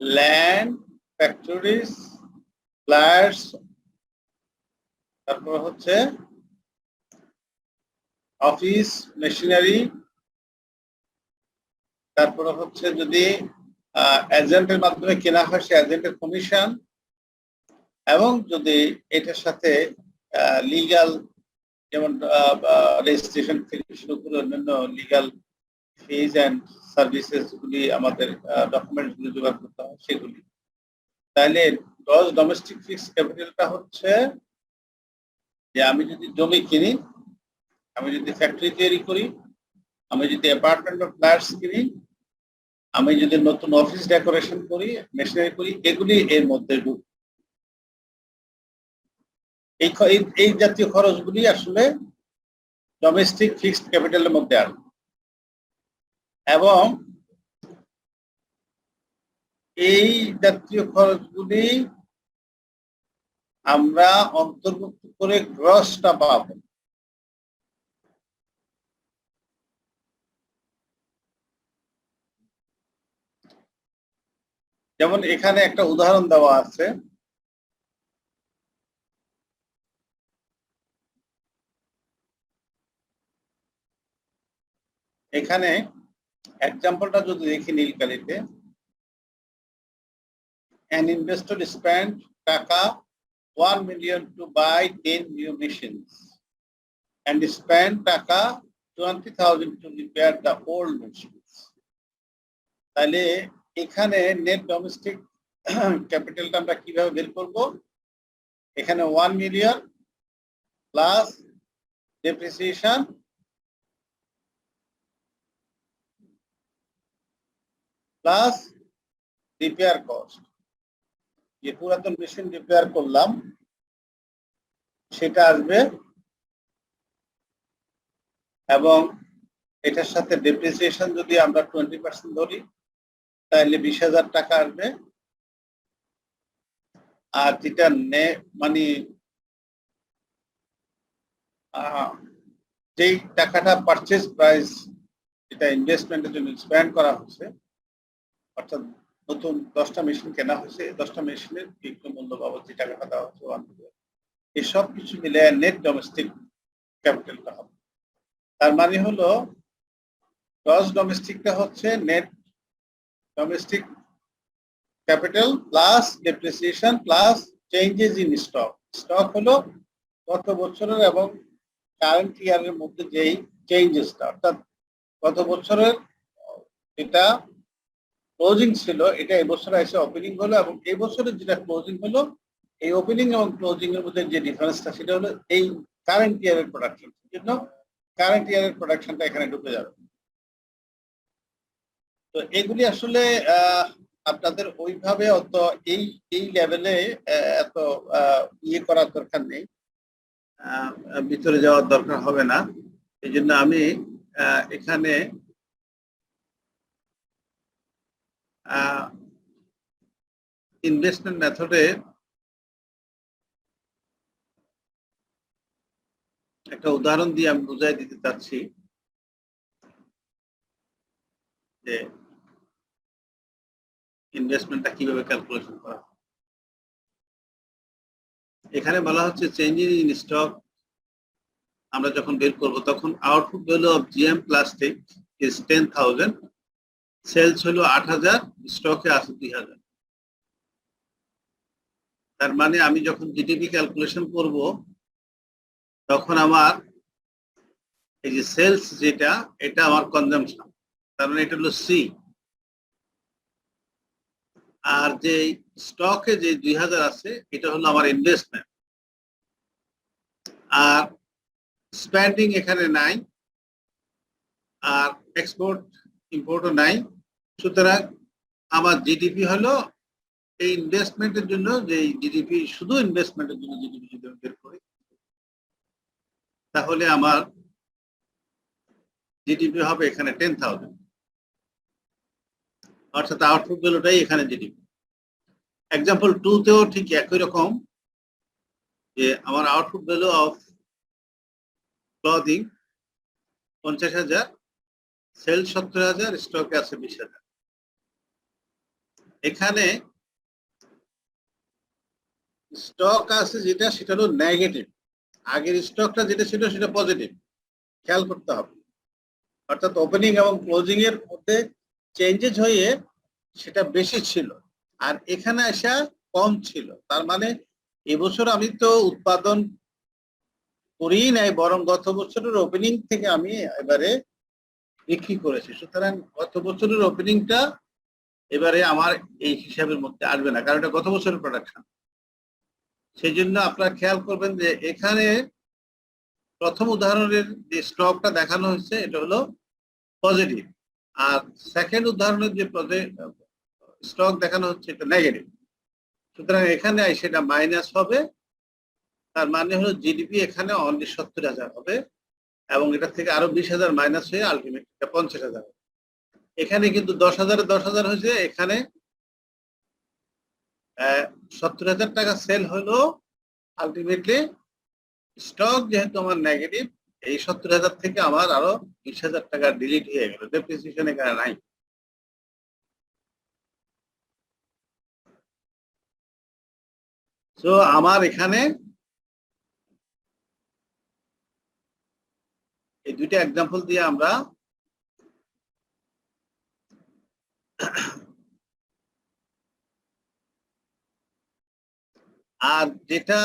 Speaker 1: land, factories, flats তারপর হচ্ছে অফিস মেশিনারি, তারপরে হচ্ছে যদি এজেন্টের মাধ্যমে কেনা হয় সে এজেন্টের কমিশন, এবং যদি এটার সাথে লিগ্যাল যেমন রেজিস্ট্রেশন থেকে শুরু করে অন্যান্য লিগ্যাল ফিজ অ্যান্ড সার্ভিসেস গুলি আমাদের ডকুমেন্টস গুলি জোগাড় করতে হয় সেগুলি, তাহলে গ্রস ডোমেস্টিক ফিক্সড ক্যাপিটালটা হচ্ছে যে আমি যদি জমি কিনি, আমি যদি ফ্যাক্টরি তৈরি করি, আমি যদি অ্যাপার্টমেন্ট বা ফ্ল্যাটস কিনি, আমি যদি নতুন অফিস ডেকোরেশন করি, মেশিনারি করি, এগুলি এর মধ্যে ঢুকবে। এই জাতীয় খরচগুলি আসলে ডোমেস্টিক ফিক্সড ক্যাপিটালের মধ্যে আসবে, এবং এই জাতীয় খরচগুলি আমরা অন্তর্ভুক্ত করে গ্রসটা পাবো। যেমন এখানে একটা উদাহরণ দেওয়া আছে, এখানে এক্সাম্পলটা যদি দেখি নীলকালিতে, an investor spent টাকা 1 million to buy 10 new machines and spent টাকা 20,000 to repair the old machines. তাহলে এখানে নেট ডোমেস্টিক ক্যাপিটালটা আমরা কিভাবে বের করব? এখানে 1 million plus depreciation plus repair cost, যে পুরাতন মেশিন রিপেয়ার করলাম সেটা আসবে, এবং এটার সাথে ডেপ্রিসিয়েশন যদি আমরা 20% ধরি তাহলে 20,000 টাকা আসবে। আর যেটা মানে যেই টাকাটা পারচেজ প্রাইস, যেটা ইনভেস্টমেন্টের জন্য স্পেন্ড করা হচ্ছে, অর্থাৎ নতুন 10টা মেশিন কেনা হয়েছে, 10টা মেশিনের বিক্রয় মূল্য বাবদ যে টাকাটা দেওয়া হচ্ছে 1 মিলিয়ন, এসব কিছু মিলে নেট ডোমেস্টিক ক্যাপিটালটা হবে। তার মানে হলো গ্রস ডোমেস্টিকটা হচ্ছে net domestic capital plus depreciation plus changes in stock. Stock হলো গত বছরের এবং কারেন্ট ইয়ারের মধ্যে যেই চেঞ্জেসটা, অর্থাৎ গত বছরের যেটা ক্লোজিং ছিল এটা এবছরে এসে ওপেনিং হলো, এবং এই বছরের যেটা ক্লোজিং হলো, এই ওপেনিং এবং ক্লোজিং এর মধ্যে যে ডিফারেন্সটা সেটা হলো এই কারেন্ট ইয়ারের প্রোডাকশন। জন্য কারেন্ট ইয়ারের প্রোডাকশনটা এখানে ঢুকে যাবে। তো এগুলি আসলে আপনাদের ওইভাবে অত এই এই লেভেলে এত ইয়ে করার দরকার নেই, ভিতরে যাওয়ার দরকার হবে না। এই জন্য আমি এখানে ইনভেস্টমেন্ট মেথডে একটা উদাহরণ দিয়ে আমি বুঝাই দিতে চাচ্ছি যে ইনভেস্টমেন্টটা কিভাবে ক্যালকুলেশন করা। এখানে বলা হচ্ছে চেঞ্জ ইন স্টক আমরা যখন বের করব তখন output value of GM plastic is 10,000, sales হলো 8,000, স্টকে আছে 2,000। তার মানে আমি যখন জিডিপি ক্যালকুলেশন করব তখন আমার এই যে সেলস যেটা, এটা আমার কনজাম্পশন, তার মানে এটা হলো সি, আর যে স্টকে যে 2,000 আছে এটা হলো আমার ইনভেস্টমেন্ট। আর স্পেন্ডিং এখানে নাই, আর এক্সপোর্ট ইম্পোর্টও নাই, সুতরাং আমার জিডিপি হলো এই ইনভেস্টমেন্টের জন্য, যে জিডিপি শুধু ইনভেস্টমেন্টের জন্য জিডিপি যদি বের করি তাহলে আমার জিডিপি হবে এখানে 10,000, অর্থাৎ আউটপুট ভ্যালুটাই এখানে জিডিপি। এক্সাম্পল 2 তেও ঠিক একই রকম, যে আমার output value of clothing 50,000, sale 70,000, স্টকে আছে 20,000। এখানে স্টক আছে যেটা, সেটা হলো নেগেটিভ, আগের স্টকটা যেটা ছিল সেটা পজিটিভ, খেয়াল করতে হবে। অর্থাৎ ওপেনিং এবং ক্লোজিং এর মধ্যে চেঞ্জেস হয়ে সেটা বেশি ছিল, আর এখানে আসা কম ছিল। তার মানে এবছর আমি তো উৎপাদন করিই নাই, বরং গত বছরের ওপেনিং থেকে আমি এবারে বিক্রি করেছি। সুতরাং গত বছরের ওপেনিংটা এবারে আমার এই হিসাবের মধ্যে আসবে না, কারণ এটা গত বছরের প্রোডাকশন। সেই জন্য আপনারা খেয়াল করবেন যে এখানে প্রথম উদাহরণের যে স্টকটা দেখানো হয়েছে এটা হলো পজিটিভ, আর সেকেন্ড উদাহরণের যে স্টক দেখানো হচ্ছে এটা নেগেটিভ। সুতরাং এখানে সেটা মাইনাস হবে, তার মানে হলো জিডিপি এখানে অনলি 70,000 হবে, এবং এটা থেকে আরো 20,000 মাইনাস হয়ে আলটিমেট 50,000 হবে। এখানে কিন্তু 10,000 10,000 হয়েছে, এখানে 70,000 টাকা সেল হলো। আলটিমেটলি স্টক যেহেতু আমার নেগেটিভ, এই 70,000 থেকে আমার আরো 20,000 টাকা ডিলিট হয়ে গেল, ডেপ্রিসিয়েশন এখানে নাই। তো আমার এখানে এই দুইটা এক্সাম্পল দিয়ে আমরা আর যেটা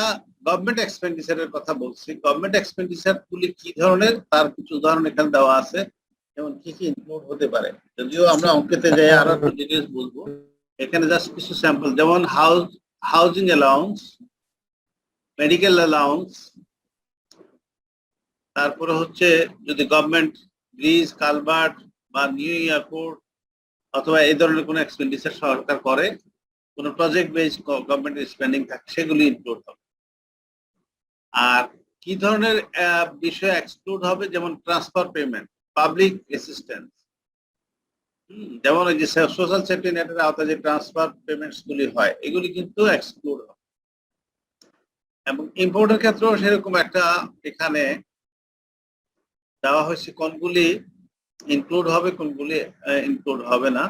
Speaker 1: গভর্নমেন্ট এক্সপেন্ডিচারের কথা বলছি, গভর্নমেন্ট এক্সপেন্ডিচার গুলি কি ধরনের তার কিছু উদাহরণ এখানে দেওয়া আছে, যেমন কি কি ইনক্লুড হতে পারে। যদিও আমরা অঙ্কেতে যাই আরো একটু ডিটেইলস বলবো, এখানে জাস্ট কিছু স্যাম্পল, যেমন হাউজিং অ্যালাউন্স, মেডিকেল অ্যালাউন্স, তারপরে হচ্ছে যদি গভর্নমেন্ট ব্রিজ, কালভার্ট বা নিউ এয়ারপোর্ট অথবা এই ধরনের কোনো এক্সপেন্ডিচার সরকার করে, কোনো প্রজেক্ট বেস গভর্নমেন্টের স্পেন্ডিং থাকে, সেগুলি ইনক্লুড হবে। আর কি ধরনের বিষয় এক্সক্লুড হবে, যেমন ট্রান্সফার পেমেন্ট, পাবলিক অ্যাসিস্ট্যান্স, যেমন এই যে সোশ্যাল সেফটি নেটের আওতায় যে ট্রান্সফার পেমেন্টস গুলি হয়, এগুলি কিন্তু এক্সক্লুড হবে। এবং ইম্পোর্টের ক্ষেত্রেও সেরকম একটা এখানে দেওয়া হয়েছে কোনগুলি ইনক্লুড হবে, কোনগুলি ইনক্লুড হবে না।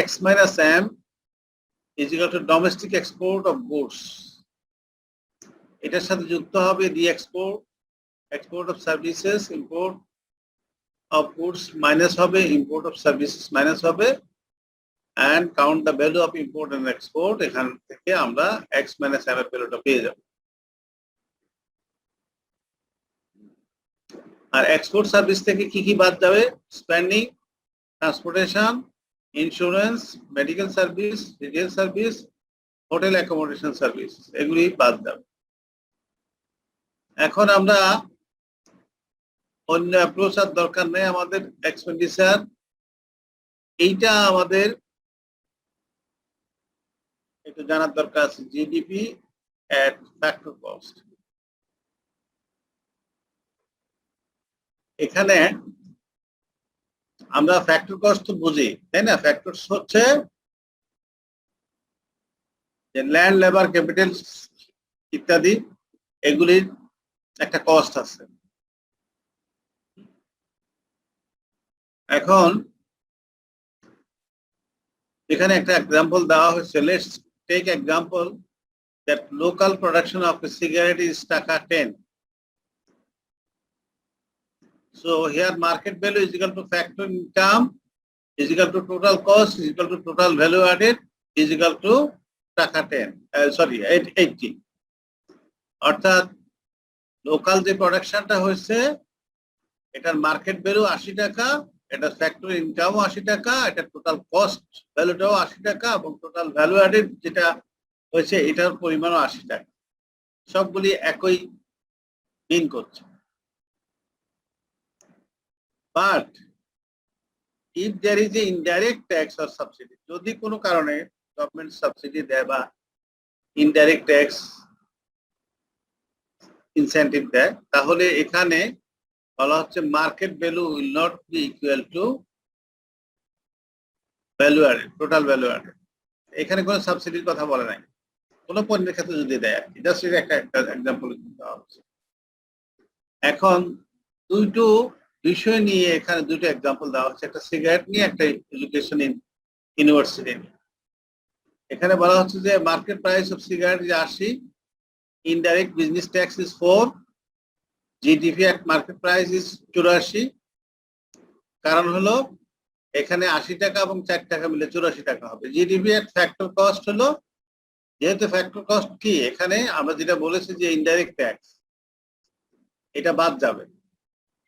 Speaker 1: X minus M is equal to domestic export of goods. এটার সাথে যুক্ত হবে the export of services, import of goods minus হবে, import of services minus হবে, and count the value of import and export। এখান থেকে আমরা X minus M এর ভ্যালুটা পেয়ে যাব। আর এক্সপোর্ট সার্ভিস থেকে কি কি বাদ যাবে? Spending, transportation, insurance, medical service, retail service, hotel accommodation service, এগুলি বাদ যাবে। এখন আমরা অন্য অ্যাপ্রোচ আর দরকার নেই, আমাদের এক্সপেন্ডিচার এইটা আমাদের একটু জানার দরকার আছে। জিডিপি এট ফ্যাক্টর কস্ট, এখানে আমরা ফ্যাক্টর কস্ট তো বুঝি, তাই না? ফ্যাক্টর হচ্ছে যে ল্যান্ড, লেবার, ক্যাপিটাল ইত্যাদি, এগুলির একটা কস্ট আছে। এখন এখানে একটা এক্সাম্পল দেওয়া হয়েছে, let's take example that local production of cigarette is টাকা 10. So here market value is equal to factor income is equal to total cost is equal to total value added is equal to টাকা 10, sorry 80। অর্থাৎ লোকাল যে প্রোডাকশনটা হয়েছে এটার মার্কেট ভ্যালু 80 টাকা, এটা ফ্যাক্টর ইনকামও 80 টাকা, এটা টোটাল কস্ট ভ্যালুটাও 80 টাকা, এবং টোটাল ভ্যালু অ্যাডেড যেটা হয়েছে এটার পরিমাণও 80 টাকা। সবগুলি একই মিন করছে। But if there is a indirect tax or subsidy, যদি কোনো কারণে গভর্নমেন্ট সাবসিডি দেয় বা ইনডাইরেক্ট ট্যাক্স ইনসেন্টিভ দেয়, তাহলে এখানে বলা হচ্ছে market value will not be equal to value added, total value added. এখানে কোনো সাবসিডির কথা বলে নাই, কোনো পণ্যের ক্ষেত্রে যদি দেয় আর কি, জাস্ট একটা এক্সাম্পল দেওয়া হচ্ছে। এখন দুটো বিষয় নিয়ে এখানে দুটো এক্সাম্পল দেওয়া হচ্ছে, একটা সিগারেট নিয়ে, একটা এডুকেশন ইউনিভার্সিটি নিয়ে। এখানে বলা হচ্ছে যে মার্কেট প্রাইস অফ সিগারেট যে 80, Indirect business tax is 4. GDP at market price is 84. কারণ হলো এখানে 80 টাকা এবং 4 টাকা মিলে 84 টাকা হবে। জিডিপি এট ফ্যাক্টর কস্ট হলো, যেহেতু ফ্যাক্টর কস্ট কি, এখানে আমরা যেটা বলেছি যে ইনডাইরেক্ট ট্যাক্স, এটা বাদ যাবে।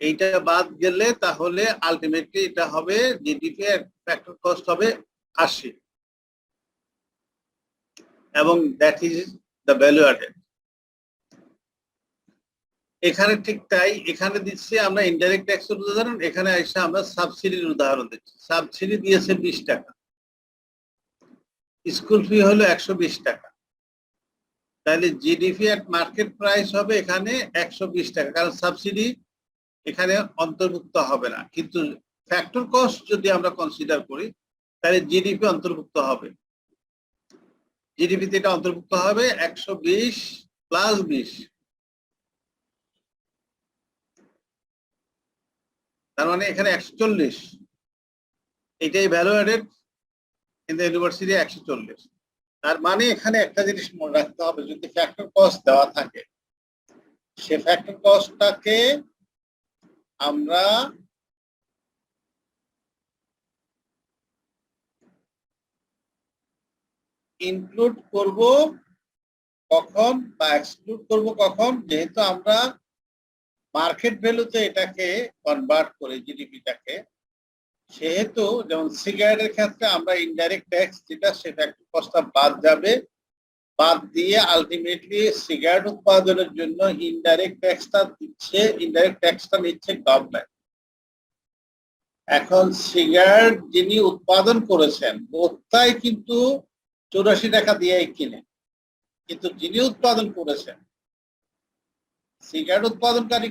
Speaker 1: এইটা বাদ গেলে তাহলে আলটিমেটলি এটা হবে জিডিপি এট ফ্যাক্টর কস্ট হবে 80, এবং that is the value added. এখানে ঠিক তাই, এখানে দিচ্ছি আমরা ইনডাইরেক্ট ট্যাক্সের উদাহরণ, এখানে এসে আমরা সাবসিডির উদাহরণ দিচ্ছি। সাবসিডি দিয়েছে 20 টাকা, স্কুল ফি হলো 120 টাকা, তাহলে জিডিপি এট মার্কেট প্রাইস হবে এখানে 120 টাকা, কারণ সাবসিডি এখানে অন্তর্ভুক্ত হবে না। কিন্তু ফ্যাক্টর কস্ট যদি আমরা কনসিডার করি তাহলে জিডিপি অন্তর্ভুক্ত হবে। জিডিপিতে এটা অন্তর্ভুক্ত হবে 120 প্লাস 20, তার মানে এখানে 140। এটাই value added in the university 140। তার মানে এখানে একটা জিনিস মনে রাখতে হবে, যদি ফ্যাক্টর কস্ট দেওয়া থাকে, সে ফ্যাক্টর কস্টটাকে আমরা ইনক্লুড করব কখন বা এক্সক্লুড করব কখন, যেহেতু আমরা মার্কেট ভ্যালুতে এটাকে কনভার্ট করে জিডিপিটাকে, সেহেতু যেমন সিগারেটের ক্ষেত্রে আমরা ইনডাইরেক্ট ট্যাক্স যেটা, সে ফ্যাক্টর কস্টটা বাদ যাবে, বাদ দিয়ে আলটিমেটলি সিগারেট উৎপাদনের জন্য ইনডাইরেক্ট ট্যাক্সটা নিচ্ছে গভর্নমেন্ট। এখন সিগারেট যিনি উৎপাদন করেছেন বোধহয় কিন্তু 84 টাকা দিয়েই কিনে, কিন্তু যিনি উৎপাদন করেছেন, সিগারেট উৎপাদনকারী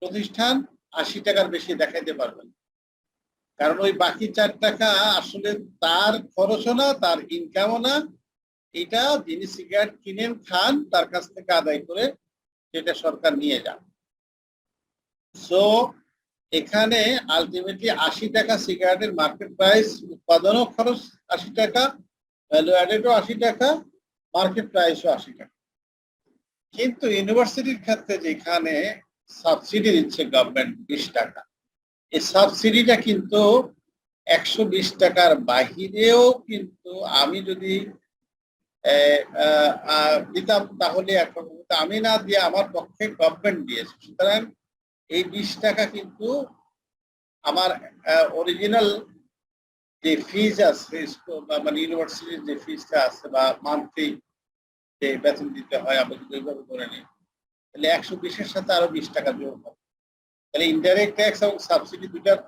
Speaker 1: প্রতিষ্ঠান 80 টাকার বেশি দেখাইতে পারবেন, কারণ ওই বাকি 4 টাকা আসলে তার খরচও না, তার ইনকামও না, এটা যিনি সিগারেট কিনেন খান তার কাছ থেকে আদায় করে সেটা সরকার নিয়ে যান। সো এখানে আলটিমেটলি 80 টাকা সিগারেটের মার্কেট প্রাইস, উৎপাদনও খরচ 80 টাকা, ভ্যালু অ্যাডেডও 80 টাকা, মার্কেট প্রাইসও 80 টাকা। কিন্তু ইউনিভার্সিটির ক্ষেত্রে যেখানে সাবসিডি দিচ্ছে গভর্নমেন্ট 20 টাকা, এই সাবসিডিটা কিন্তু 120 টাকার বাহিরেও, কিন্তু আমি যদি দিতাম তাহলে একরকম, আমি না দিয়ে আমার পক্ষে গভর্নমেন্ট দিয়েছে, সুতরাং এই 20 টাকা কিন্তু আমার অরিজিনাল যে ফিজ আছে, মানে ইউনিভার্সিটির যে ফিজটা আছে বা মান্থলি যে বেতন দিতে হয়, আমরা যদি ওইভাবে করে নিই, তাহলে 120-এর সাথে আরো 20 টাকা যোগ হবে। তাহলে ইনডাইরেক্ট ট্যাক্স এবং সাবসিডি দুটার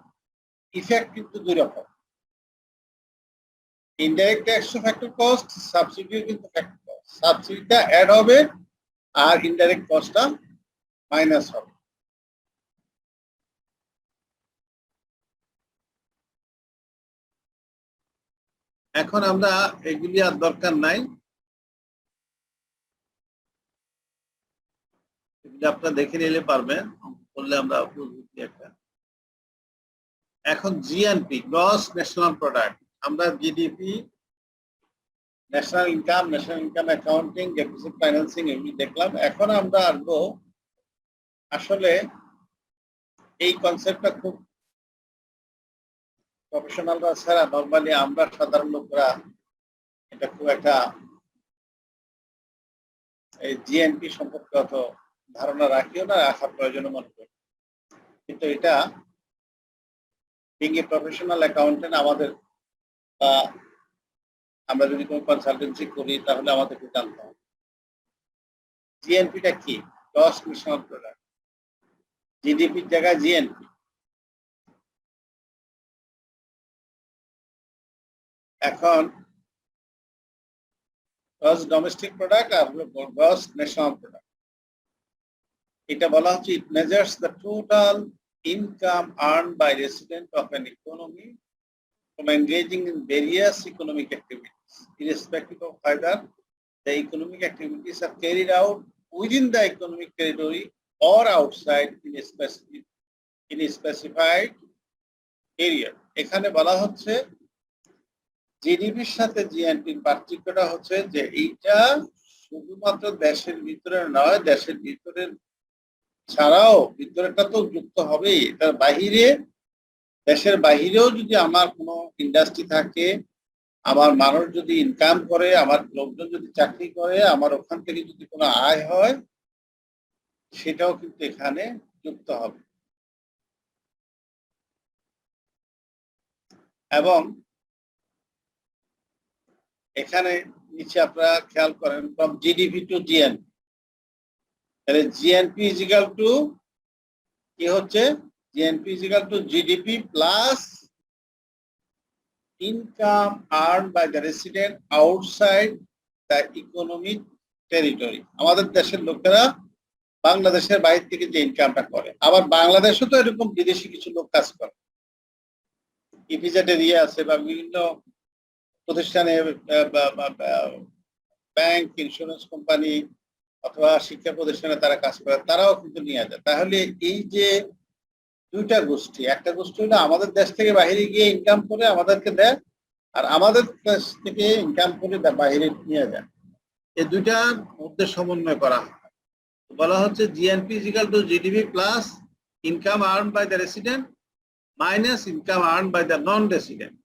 Speaker 1: ইফেক্ট কিন্তু দুই রকম। ইনডাইরেক্ট ট্যাক্স ফ্যাক্টর কস্ট, সাবসিডিও কিন্তু ফ্যাক্টর কস্ট। সাবসিডিটা অ্যাড হবে আর ইনডাইরেক্ট কস্টটা মাইনাস হবে। এখন আমরা এগুলি আর দরকার নাই, আপনারা দেখে নিলে পারবেন, বললে আমরা একটা। এখন জিএনপি, গ্রস ন্যাশনাল প্রোডাক্ট, আমরা GDP, national income accounting, deficit financing এগুলি দেখলাম। এখন আমরা আসবো, আসলে এই কনসেপ্টটা খুব প্রফেশনালরা ছাড়া নর্মালি আমরা সাধারণ লোকরা এটা খুব একটা এই জিএনপি সম্পর্কে অত ধারণা রাখিও না, রাখার প্রয়োজন মনে করি। কিন্তু এটা বিং এ প্রফেশনাল অ্যাকাউন্টেন্ট আমাদের, আমরা যদি কোনো কনসালটেন্সি করি তাহলে আমাদেরকে জানতে হবে জিএনপিটা কি। গ্রস ন্যাশনাল প্রোডাক্ট, জিডিপির জায়গায় জিএনপি। এখন গ্রস ডোমেস্টিক প্রোডাক্ট আর গ্রস ন্যাশনাল প্রোডাক্ট, এটা বলা হচ্ছে it measures the total income earned by resident of an economy from engaging in various economic activities, irrespective of whether the economic activities are carried out within the economic territory or outside in a specified period. এখানে বলা হচ্ছে জিডিপির সাথে জিএনপির পার্থক্যটা হচ্ছে যে এইটা শুধুমাত্র দেশের ভিতরে নয়, দেশের ভিতরে ছাড়াও ভিতরেটা তো যুক্ত হবেই, এটার বাহিরে, দেশের বাহিরেও যদি আমার কোনো ইন্ডাস্ট্রি থাকে, আমার মানুষ যদি ইনকাম করে, আমার লোকজন যদি চাকরি করে, আমার ওখান থেকে যদি কোনো আয় হয়, সেটাও কিন্তু এখানে যুক্ত হবে। এবং এখানে নিচে আপনারা খেয়াল করেন ফ্রম জিডিপি টু জিএনপি, তাহলে জিএনপি ইজ ইকুয়াল টু কি হচ্ছে, GNP is equal to GDP plus income earn by the resident outside the economic territory. আমাদের দেশের লোকেরা বাংলাদেশের বাইরে থেকে যে ইনকামটা করে, আবার বাংলাদেশে তো এরকম বিদেশি কিছু লোক কাজ করে, ইপিজেডের ইয়ে আছে বা বিভিন্ন প্রতিষ্ঠানে, ব্যাংক, ইন্স্যুরেন্স কোম্পানি অথবা শিক্ষা প্রতিষ্ঠানে তারা কাজ করে, তারাও কিন্তু নিয়ে যায়। তাহলে এই যে দুইটা গোষ্ঠী, একটা গোষ্ঠী হলো আমাদের দেশ থেকে বাইরে গিয়ে ইনকাম করে আমাদেরকে দেয়, আর আমাদের দেশ থেকে ইনকাম করে বাইরে নিয়ে যায়, এই দুইটার মধ্যে সমন্বয় করা হয়। বলা হচ্ছে GNP is equal to GDP plus income earn by the resident minus income earn by the non resident.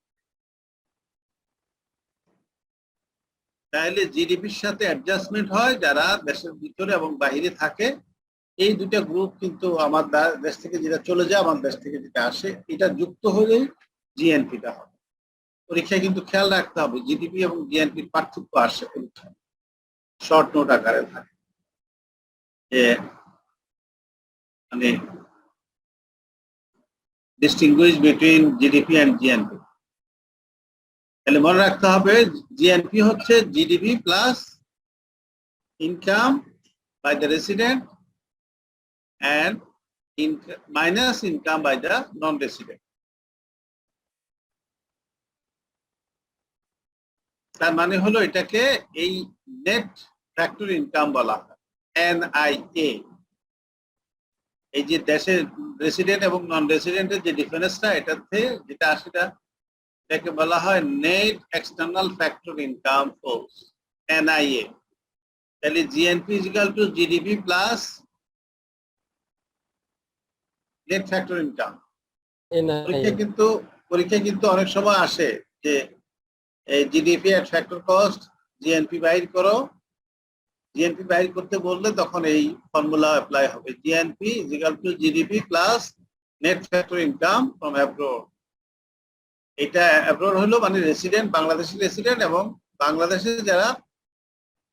Speaker 1: তাহলে জিডিপির সাথে অ্যাডজাস্টমেন্ট হয় যারা দেশের ভিতরে এবং বাইরে থাকে, এই দুইটা গ্রুপ কিন্তু আমার দেশ থেকে যেটা চলে যায়, আমার দেশ থেকে যেটা আসে, এটা যুক্ত হলেই জিএনপিটা হবে। পরীক্ষায় কিন্তু খেয়াল রাখতে হবে জিডিপি এবং জিএনপির পার্থক্য আসে পরীক্ষায়, শর্ট নোট আকারে থাকে, যে মানে distinguish between GDP and GNP. তাহলে মনে রাখতে হবে জিএনপি হচ্ছে GDP plus income by the resident and minus income by the non-resident. তার মানে হলো এটাকে এই নেট ফ্যাক্টর ইনকাম বলা হয়, NIA। এই যে দেশের রেসিডেন্ট এবং নন রেসিডেন্টের যে ডিফারেন্সটা, এটাতে যেটা আসে, এটাকে বলা হয় net external factor income force, NIA। তাহলে GNP is equal to GDP plus net factor income. পরীক্ষা কিন্তু অনেক সময় আসে যে এই জিডিপি এট ফ্যাক্টর কস্ট, জিএনপি বাইর করো, জিএনপি বাইর করতে বললে তখন এই ফর্মুলা অ্যাপ্লাই হবে, GNP is equal to GDP plus net factor income from abroad. এটা অ্যাব্রোড হলো মানে রেসিডেন্ট, বাংলাদেশি রেসিডেন্ট এবং বাংলাদেশে যারা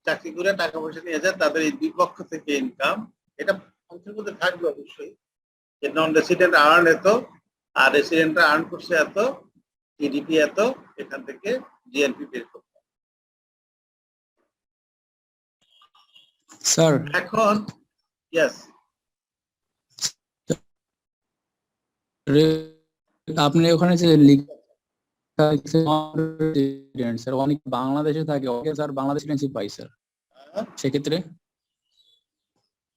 Speaker 1: চাকরি করে টাকা পয়সা নিয়ে যায়, তাদের এই দুই পক্ষ থেকে ইনকাম। এটা অংশের মধ্যে থাকবে অবশ্যই, যে নন রেসিডেন্ট আর্ন এত আর রেসিডেন্টরা আর্ন করছে এত, জিডিপি এত, এখান থেকে জিএনপি বের করতে হবে।
Speaker 4: স্যার
Speaker 1: এখন ইয়েস,
Speaker 4: আপনি ওখানে যে লেখা আছে স্যার, অনেক বাংলাদেশে থাকে, ওকে স্যার বাংলাদেশ সিটিজেনশিপ পাই স্যার, সেক্ষেত্রে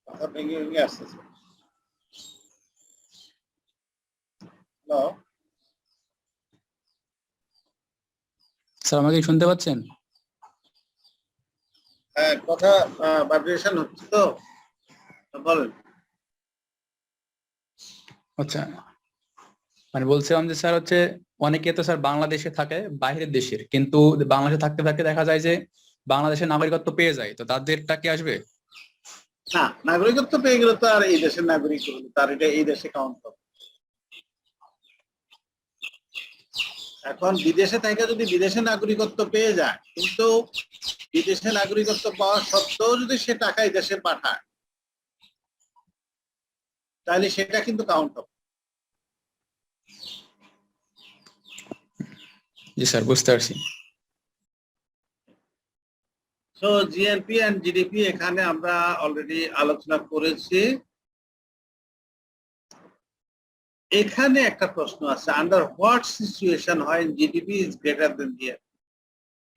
Speaker 1: কথা ভেঙে ভেঙে আসতেছে। হ্যালো
Speaker 4: স্যার, আমাকে শুনতে পাচ্ছেন?
Speaker 1: হ্যাঁ, কথা ভাইব্রেশন হচ্ছে তো, বলেন।
Speaker 4: আচ্ছা, মানে বলছিলাম যে স্যার হচ্ছে অনেকে তো স্যার বাংলাদেশে থাকে বাইরের দেশের, কিন্তু বাংলাদেশে থাকতে থাকতে দেখা যায় যে বাংলাদেশের নাগরিকত্ব পেয়ে যায়, তো তাদেরটা কি আসবে
Speaker 1: না? নাগরিকত্ব পেয়ে গেলে তো আর এই দেশের নাগরিক হলো, তার এটা এই দেশে কাউন্ট হবে। এখন বিদেশে থেকে যদি বিদেশে নাগরিকত্ব পেয়ে যায়, কিন্তু বিদেশে নাগরিকত্ব পাওয়া সত্ত্বেও যদি সে টাকা এই দেশে পাঠায়, তাহলে সেটা কিন্তু কাউন্ট হবে।
Speaker 4: জি স্যার, বুঝতে পারছি।
Speaker 1: সো জিএনপি এন্ড জিডিপি এখানে আমরা অলরেডি আলোচনা করেছি। এখানে একটা প্রশ্ন আছে, আন্ডার হোয়াট সিচুয়েশন হয় GDP is greater than GNP.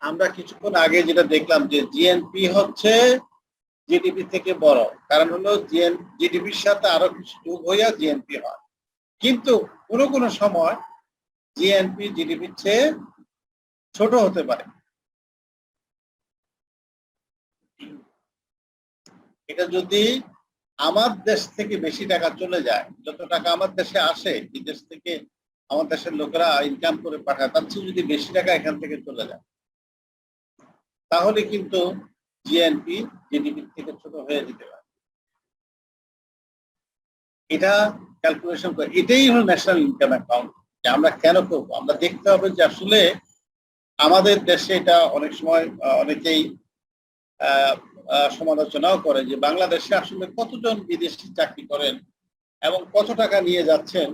Speaker 1: আমরা কিছুক্ষণ আগে যেটা দেখলাম যে জিএনপি হচ্ছে জিডিপি থেকে বড়, কারণ হলো জিডিপির সাথে আরো কিছু যোগ হইয়া জিএনপি হয়, কিন্তু কোনো কোনো সময় জিএনপি জিডিপির চেয়ে ছোট হতে পারে। এটা যদি আমার দেশ থেকে বেশি টাকা চলে যায়, যত টাকা আমার দেশে আসে বিদেশ থেকে আমার দেশের লোকেরা ইনকাম করে পাঠায়, তার চেয়ে যদি বেশি টাকা এখান থেকে চলে যায়, তাহলে কিন্তু জিএনপি জিডিপি থেকে ছোট হয়ে যেতে পারে। এটা ক্যালকুলেশন করে, এটাই হলো ন্যাশনাল ইনকাম অ্যাকাউন্ট। আমরা কেন করবো? আমরা দেখতে হবে যে আসলে আমাদের দেশে এটা অনেক সময় অনেকেই সমালোচনাও করে যে বাংলাদেশে আসলে কতজন বিদেশি চাকরি করেন এবং কত টাকা নিয়ে যাচ্ছেন,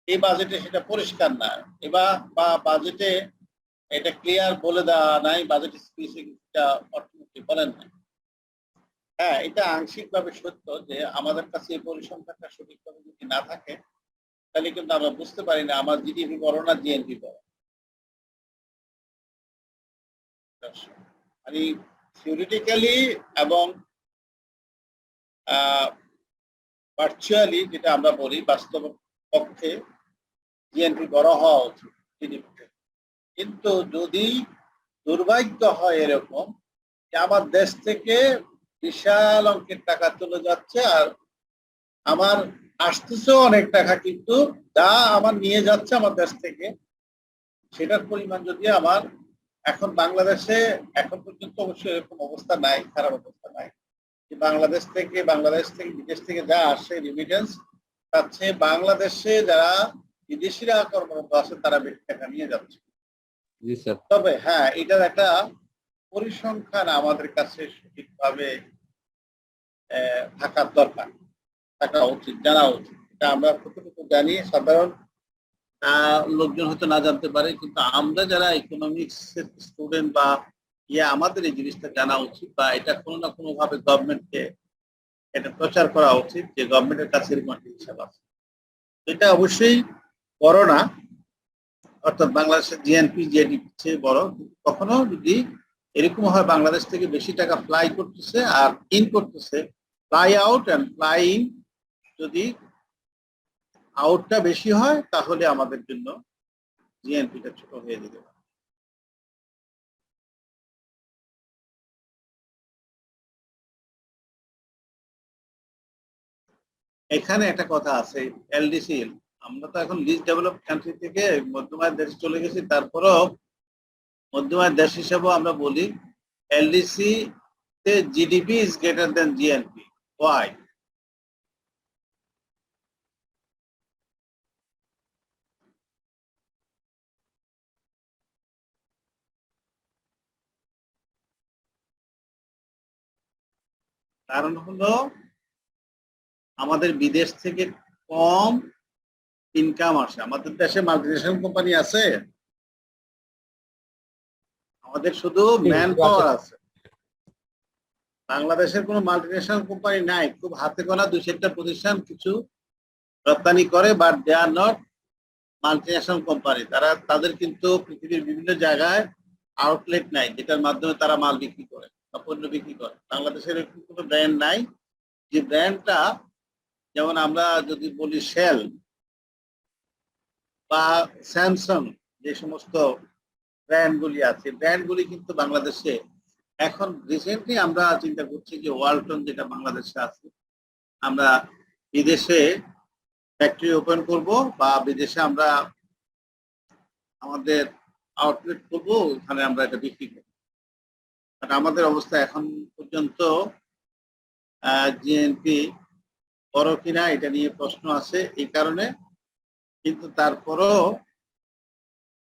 Speaker 1: এই বাজেটে সেটা পরিষ্কার না, এবার বা বাজেটে এটা ক্লিয়ার বলে দেওয়া নাই, বাজেট স্পেসিফিকটা অর্থমন্ত্রী বলেন নাই। হ্যাঁ, এটা আংশিকভাবে সত্য যে আমাদের কাছে এই পরিসংখ্যানটা সঠিকভাবে যদি না থাকে তাহলে কিন্তু আমরা বুঝতে পারি না আমার জিডিপি বড় না জিএনপি বড়। মানে থিওরিটিক্যালি এবং ভার্চুয়ালি যেটা আমরা বলি, বাস্তব পক্ষে জিএনপি বড় হওয়া উচিত জিডিপি। কিন্তু যদি দুর্ভাগ্য হয় এরকম যে আমার দেশ থেকে বিশাল অঙ্কের টাকা চলে যাচ্ছে আর আমার আসতেছেও অনেক টাকা, কিন্তু যা আমার নিয়ে যাচ্ছে আমার দেশ থেকে সেটার পরিমাণ যদি আমার এখন বাংলাদেশে এখন পর্যন্ত অবশ্যই এরকম অবস্থা নাই, খারাপ অবস্থা নাই, যে বাংলাদেশ থেকে বিদেশ থেকে যা আসে রিমিটেন্স, তার চেয়ে বাংলাদেশে যারা বিদেশিরা কর্মরত আছে তারা বেশি টাকা নিয়ে যাচ্ছে।
Speaker 5: জি স্যার।
Speaker 1: তবে হ্যাঁ, এটার একটা পরিসংখ্যান আমাদের কাছে সঠিকভাবে থাকার দরকার, থাকা উচিত, জানা উচিত। এটা আমরা কতটুকু জানি সাধারণ লোকজন হয়তো না জানতে পারে, কিন্তু আমরা যারা ইকোনমিক্স স্টুডেন্ট বা আমাদের এই জিনিসটা জানা উচিত, বা এটা কোনো না কোনো ভাবে গভর্নমেন্টকে এটা প্রচার করা উচিত যে গভর্নমেন্টের কাছে এরকম একটা হিসাব আছে। এটা অবশ্যই বড় না, অর্থাৎ বাংলাদেশের জিএনপি জিডিপি চেয়ে বড়, কখনো যদি এরকম হয় বাংলাদেশ থেকে বেশি টাকা ফ্লাই করতেছে আর ইন করতেছে, fly out and fly in, যদি আউটটা বেশি হয় তাহলে আমাদের জন্য জিএনপিটা ছোট হয়ে যেতে পারে। এখানে একটা কথা আছে, এলডিসি, আমরা তো এখন লিস্ট ডেভেলপ কান্ট্রি থেকে মধ্যমায়ের দেশে চলে গেছি, তারপরেও মধ্যমায়ের দেশ হিসেবেও আমরা বলি এলডিসি তে GDP is greater than GNP. Why? কারণ হলো আমাদের বিদেশ থেকে কম ইনকাম আসে। আমাদের দেশে মাল্টিনেশনাল কোম্পানি আছে, আমাদের শুধু ম্যান পাওয়ার আছে। বাংলাদেশের কোনো মাল্টিনেশনাল কোম্পানি নাই, খুব হাতে গোনা 2-4টা প্রতিষ্ঠান কিছু রপ্তানি করে, but they are not multinational company. তাদের কিন্তু পৃথিবীর বিভিন্ন জায়গায় আউটলেট নাই যেটার মাধ্যমে তারা মাল বিক্রি করে বা পণ্য বিক্রি করে। বাংলাদেশের এরকম কোনো ব্র্যান্ড নাই যে ব্র্যান্ডটা, যেমন আমরা যদি বলি শেল বা স্যামসাং, যে সমস্ত ব্র্যান্ডগুলি আছে, ব্র্যান্ডগুলি কিন্তু বাংলাদেশে এখন রিসেন্টলি আমরা চিন্তা করছি যে ওয়ালটন যেটা বাংলাদেশে আছে, আমরা বিদেশে ফ্যাক্টরি ওপেন করব বা বিদেশে আমরা আমাদের আউটলেট করবো, ওখানে আমরা এটা বিক্রি করবো। বাট আমাদের অবস্থা এখন পর্যন্ত জিএনপি বড় কিনা এটা নিয়ে প্রশ্ন আছে এই কারণে। কিন্তু তারপরও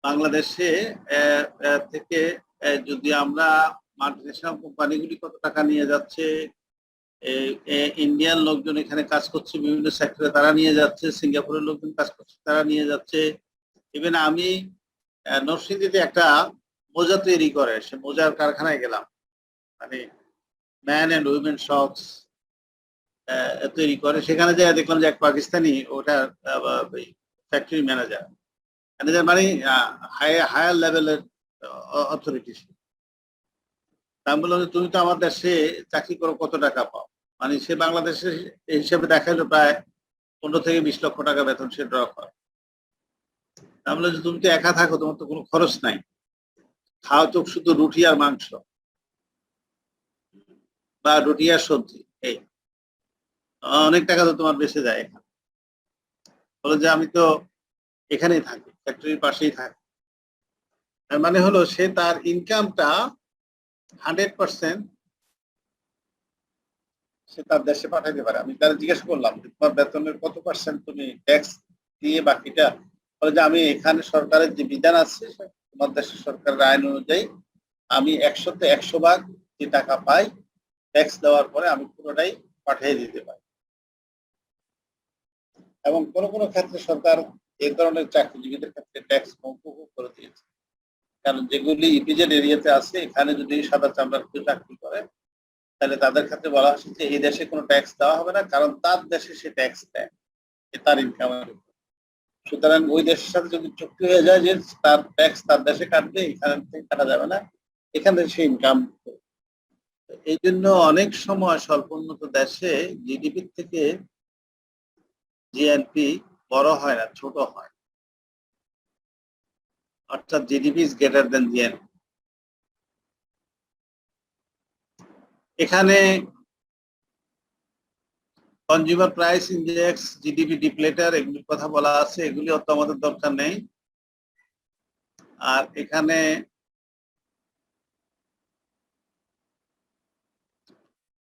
Speaker 1: বাংলাদেশে থেকে যদি আমরা মাল্টিনেশনাল কোম্পানিগুলি কত টাকা নিয়ে যাচ্ছে, ইন্ডিয়ান লোকজন এখানে কাজ করছে বিভিন্ন সেক্টরে, তারা নিয়ে যাচ্ছে, সিঙ্গাপুরের লোকজন কাজ করছে, তারা নিয়ে যাচ্ছে। ইভেন আমি নরসিংদীতে একটা মোজা তৈরি করে, সে মোজার কারখানায় গেলাম, মানে ম্যান অ্যান্ড উইমেন শক্স তৈরি করে, সেখানে যাই দেখলাম যে এক পাকিস্তানি ওটা ফ্যাক্টরি ম্যানেজার মানে হায়ার লেভেলের অথরিটি। আমি বললাম যে তুমি তো আমার দেশে চাকরি করো, কত টাকা পাও? মানে সে বাংলাদেশের হিসেবে দেখাইলো প্রায় 15 থেকে 20 লক্ষ টাকা বেতন সে ড্র করে। আমি বললাম যে তুমি তো একা থাকো, তোমার তো কোনো খরচ নাই, খাও তো শুধু রুটি আর মাংস বা রুটি আর সবজি, এই অনেক টাকা তো তোমার বেঁচে যায় এখানে। বলো যে আমি তো এখানেই থাকি, ফ্যাক্টরির পাশেই থাকি, তার মানে হলো সে তার ইনকামটা 100% সে তার দেশে পাঠাইতে পারে। আমি তারা জিজ্ঞেস করলাম যে তোমার বেতনের কত পার্সেন্ট তুমি ট্যাক্স দিয়ে বাকিটা, বলে যে আমি এখানে সরকারের যে বিধান আছে তোমার দেশের সরকারের আইন অনুযায়ী আমি 100-তে 100 ভাগ যে টাকা পাই ট্যাক্স দেওয়ার পরে আমি পুরোটাই পাঠিয়ে দিতে পারি। এবং কোন কোন ক্ষেত্রে সরকার এই ধরনের চাকরিজীবীদের ক্ষেত্রে ট্যাক্স মওকুফ করে দিয়েছে, কারণ যেগুলি ইপিজেড এরিয়াতে আছে এখানে যদি সাদা চামড়ার কেউ চাকরি করে তাহলে তাদের ক্ষেত্রে বলা হচ্ছে যে এই দেশে কোনো ট্যাক্স দেওয়া হবে না, কারণ তার দেশে সে ট্যাক্স দেয় তার ইনকামের উপর। সুতরাং ওই দেশের সাথে যদি চুক্তি হয়ে যায় যে তার ট্যাক্স তার দেশে কাটবে, এখান থেকে কাটা যাবে না, এখান থেকে সে ইনকাম। এই জন্য অনেক সময় স্বল্পোন্নত দেশে জিডিপি থেকে জিএনপি বড় হয় না, ছোট হয়, অর্থাৎ GDP is greater than GNP. এখানে কনজিউমার প্রাইস ইন্ডেক্স, জিডিপি ডিপ্লেটার এগুলির কথা বলা আছে, এগুলি অত আমাদের দরকার নেই। আর এখানে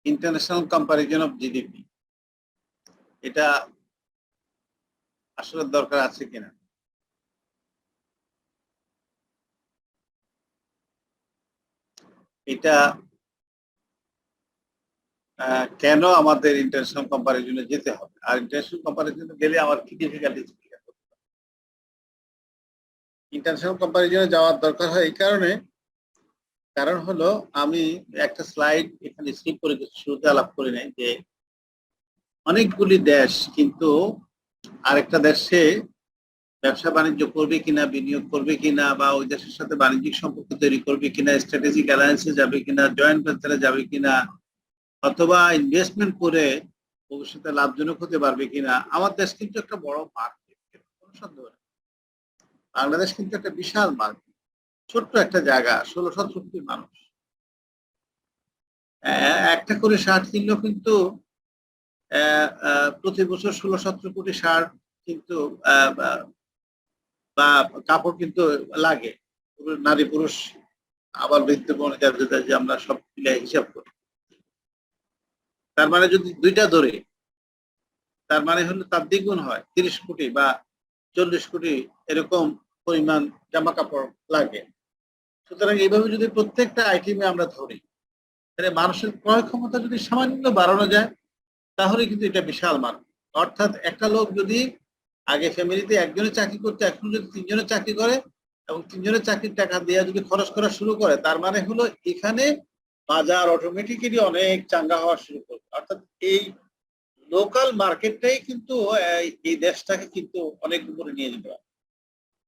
Speaker 1: ইন্টারন্যাশনাল কম্পারিজন অফ জিডিপি, এটা আসলে দরকার আছে কিনা। এটা কেন আমাদের ইন্টারন্যাশনাল কম্পারিজনে যেতে হবে, আর ইন্টারন্যাশনাল কম্পারিজনে গেলে আমার কি ডিফিকাল্টিজ, ইন্টারন্যাশনাল কম্পারিজনে যাওয়ার দরকার হয় এই কারণে, কারণ হলো আমি একটা স্লাইড এখানে স্কিপ করে শুরুতে আলাপ করি নাই যে অনেকগুলি দেশ কিন্তু আরেকটা দেশে ব্যবসা বাণিজ্য করবে কিনা, বিনিয়োগ করবে কিনা, বা ওই দেশের সাথে বাণিজ্যিক সম্পর্ক তৈরি করবে কিনা, স্ট্র্যাটেজিক অ্যালায়েন্সে যাবে কিনা, জয়েন্ট ভেঞ্চারে যাবে কিনা, অথবা ইনভেস্টমেন্ট করে ভবিষ্যতে লাভজনক হতে পারবে কিনা। আমার দেশ কিন্তু একটা বড় মার্কেট, কোনো সন্দেহ নেই। বাংলাদেশ কিন্তু একটা বিশাল মার্কেট, ছোট্ট একটা জায়গা, 16-17 কোটি মানুষ, একটা করে শার্ট কিনলেও কিন্তু প্রতি বছর 16-17 কোটি শার্ট কিন্তু বা কাপড় কিন্তু লাগে, নারী পুরুষ আবার বৃদ্ধ বনিতা যে আমরা সব মিলে হিসাব করি। তার মানে যদি দুইটা ধরে, তার মানে হলো তার দ্বিগুণ হয়, 30 কোটি বা 40 কোটি এরকম পরিমাণ জামা কাপড় লাগে। সুতরাং এইভাবে যদি প্রত্যেকটা আইটেমে আমরা ধরি, তাহলে মানুষের ক্রয় ক্ষমতা যদি সামান্য বাড়ানো যায় তাহলে কিন্তু এটা বিশাল মান। অর্থাৎ একটা লোক যদি আগে ফ্যামিলিতে একজনের চাকরি করতে, এখন যদি 3 জনের চাকরি করে এবং 3 জনের চাকরির টাকা দিয়ে যদি খরচ করা শুরু করে, তার মানে হলো এখানে বাজার অটোমেটিক্যালি অনেক চাঙ্গা হওয়া শুরু করবে। অর্থাৎ এই লোকাল মার্কেটটাই কিন্তু এই দেশটাকে কিন্তু অনেক উপরে নিয়ে যেতে পারে,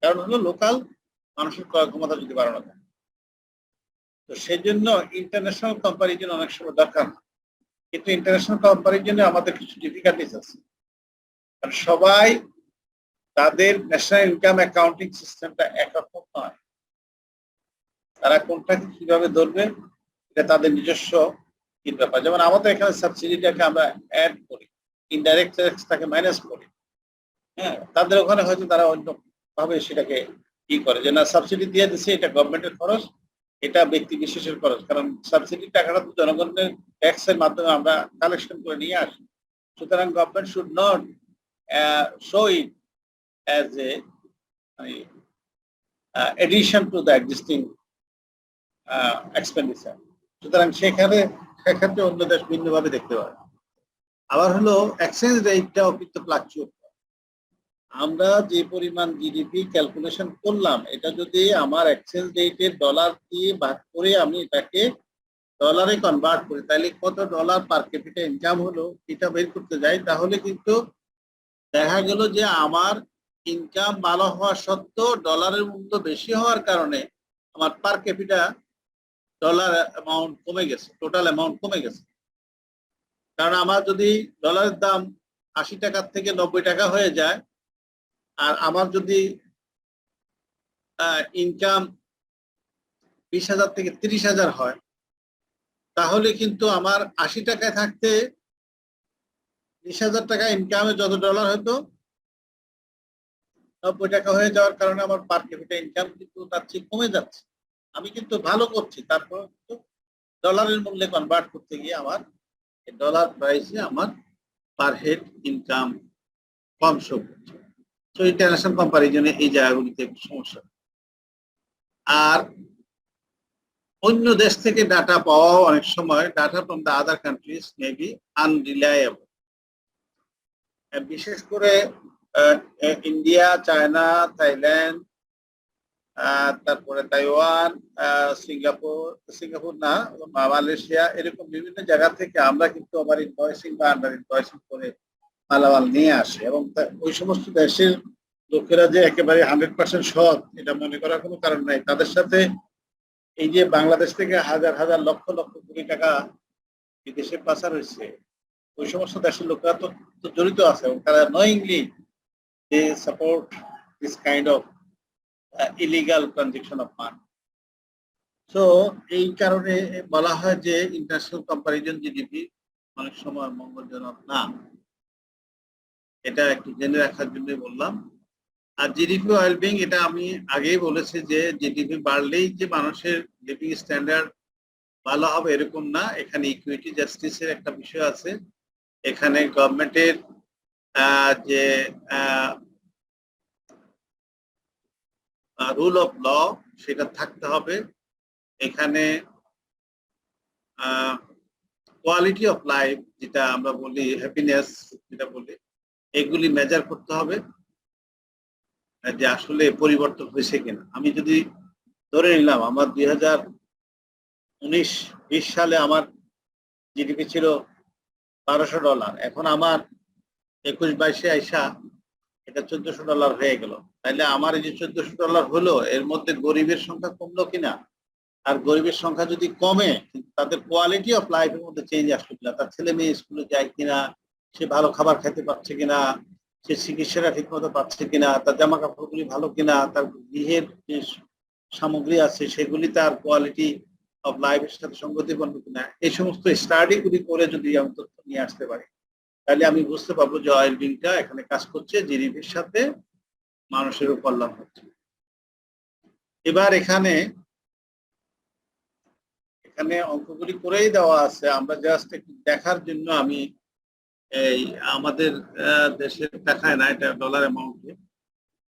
Speaker 1: কারণ হলো লোকাল মানুষের ক্রয় ক্ষমতা যদি বাড়ানো যায়। তো সেই জন্য ইন্টারন্যাশনাল কম্পারিজন অনেক সময় দরকার, কিন্তু ইন্টারন্যাশনাল কম্পারিজনে আমাদের কিছু ডিফিকাল্টিস আছে, কারণ সবাই তাদের ন্যাশনাল ইনকাম অ্যাকাউন্টিং সিস্টেমটা একরকম নয়। তারা কোনটাকে কিভাবে ধরবে এটা তাদের নিজস্ব ব্যাপার। যেমন আমাদের এখানে সাবসিডিটাকে আমরা অ্যাড করি, ইনডাইরেক্ট ট্যাক্সটাকে মাইনাস করি। হ্যাঁ, তাদের ওখানে হয়তো তারা অন্য ভাবে সেটাকে কি করে যে না সাবসিডি দিয়ে দিচ্ছে, এটা গভর্নমেন্টের খরচ, এটা ব্যক্তি বিশেষের খরচ, কারণ সাবসিডির টাকাটা তো জনগণের ট্যাক্সের মাধ্যমে আমরা কালেকশন করে নিয়ে আসি। সুতরাং government should not show it as a addition to the existing expenditure. সুতরাং সেক্ষেত্রে অন্য দেশ ভিন্নভাবে দেখতে পারে। আবার হলো এক্সচেঞ্জ রেটটাও কিন্তু ফ্লাকচুয়েট করে। আমরা যে পরিমাণ জিডিপি ক্যালকুলেশন করলাম, এটা যদি আমার এক্সচেঞ্জ রেটের ডলার দিয়ে ভাগ করে আমি এটাকে ডলারে কনভার্ট করি, তাহলে কত ডলার পার ক্যাপিটা ইনকাম হলো এটা বের করতে যাই, তাহলে কিন্তু দেখা গেল যে আমার ইনকাম ভালো হওয়া সত্ত্বেও ডলারের মূল্য বেশি হওয়ার কারণে আমার পার ক্যাপিটা ডলার অ্যামাউন্ট কমে গেছে, টোটাল অ্যামাউন্ট কমে গেছে। কারণ আমার যদি ডলারের দাম 80 টাকার থেকে 90 টাকা হয়ে যায়, আর আমার যদি ইনকাম 20,000 থেকে 30,000 হয়, তাহলে কিন্তু আমার 80 টাকায় থাকতে 20,000 টাকা ইনকামে যত ডলার হতো 90 টাকা হয়ে যাওয়ার কারণে আমার পার ক্যাপিটা ইনকাম কিন্তু তার চেয়ে কমে যাচ্ছে। আমি কিন্তু ভালো করছি, তারপর ডলারের মূল্যে কনভার্ট করতে গিয়ে আমার ডলার প্রাইসে আমার পার হেড ইনকাম কম শো করছে। তো ইন্টারন্যাশনাল কম্পারিজনে এই জায়গাগুলিতে একটু সমস্যা। আর অন্য দেশ থেকে ডাটা পাওয়াও অনেক সময় data from the other countries may be unreliable. বিশেষ করে ইন্ডিয়া, চায়না, থাইল্যান্ড, তারপরে তাইওয়ান, সিঙ্গাপুর না, মালয়েশিয়া, এরকম বিভিন্ন জায়গা থেকে আমরা কিন্তু ওভার ইনভয়েসিং বা আন্ডার ইনভয়েসিং করে মালামাল নিয়ে আসি, এবং ওই সমস্ত দেশের লোকেরা যে একেবারে 100% সৎ এটা মনে করার কোনো কারণ নাই। তাদের সাথে এই যে বাংলাদেশ থেকে হাজার হাজার লক্ষ লক্ষ কোটি টাকা বিদেশে পাচার হয়েছে, ওই সমস্ত দেশের লোকেরা তো জড়িত আছে, এবং তারা knowingly they support this kind of illegal transaction of money. So এই কারণে বলা হয় যে ইন্টারন্যাশনাল কম্পারিজন জিডিপি অনেক সময় মঙ্গলজনক না। এটা একটু জেনে রাখার জন্য বললাম। আর জিডিপি ওয়েলবিং, এটা আমি আগেই বলেছি যে জিডিপি বাড়লেই যে মানুষের লিভিং স্ট্যান্ডার্ড ভালো হবে এরকম না। এখানে ইকুইটি জাস্টিসের একটা বিষয় আছে, এখানে গভর্নমেন্টের যে রুল অফ ল সেটা থাকতে হবে, এখানে কোয়ালিটি অফ লাইফ যেটা আমরা বলি, হ্যাপিনেস যেটা বলি, এগুলি মেজার করতে হবে যে আসলে পরিবর্তন হয়েছে কিনা। আমি যদি ধরে নিলাম আমার 2019-20 সালে আমার জিডিপি ছিল $1200, এখন আমার 21-22-এ আইসা এটা $1400 হয়ে গেল, তাহলে আমার এই যে $1400 হলো এর মধ্যে গরিবের সংখ্যা কমলো কিনা? আর গরিবের সংখ্যা যদি কমে, তাদের কোয়ালিটি অফ লাইফের মধ্যে চেঞ্জ আসলো কিনা, তার ছেলে মেয়ে স্কুলে যায় কিনা, সে ভালো খাবার খেতে পারছে কিনা, সে চিকিৎসাটা ঠিক মতো পাচ্ছে কিনা, তার জামা কাপড়গুলি ভালো কিনা, তার গৃহের যে সামগ্রী আছে সেগুলি তার কোয়ালিটি অফ লাইফের সাথে সঙ্গতিপূর্ণ কিনা, এই সমস্ত স্টাডি গুলি করে যদি আমি তথ্য নিয়ে আসতে পারি, তাহলে আমি বুঝতে পারবো যে ওয়েলবিংটা এখানে কাজ করছে, জিডিপির সাথে মানুষেরও কল্যাণ হচ্ছে। এবার এখানে অঙ্কগুলি করেই দেওয়া আছে, আমরা জাস্ট একটু দেখার জন্য আমি এই আমাদের দেশের টাকায় না, এটা ডলার অ্যামাউন্টে,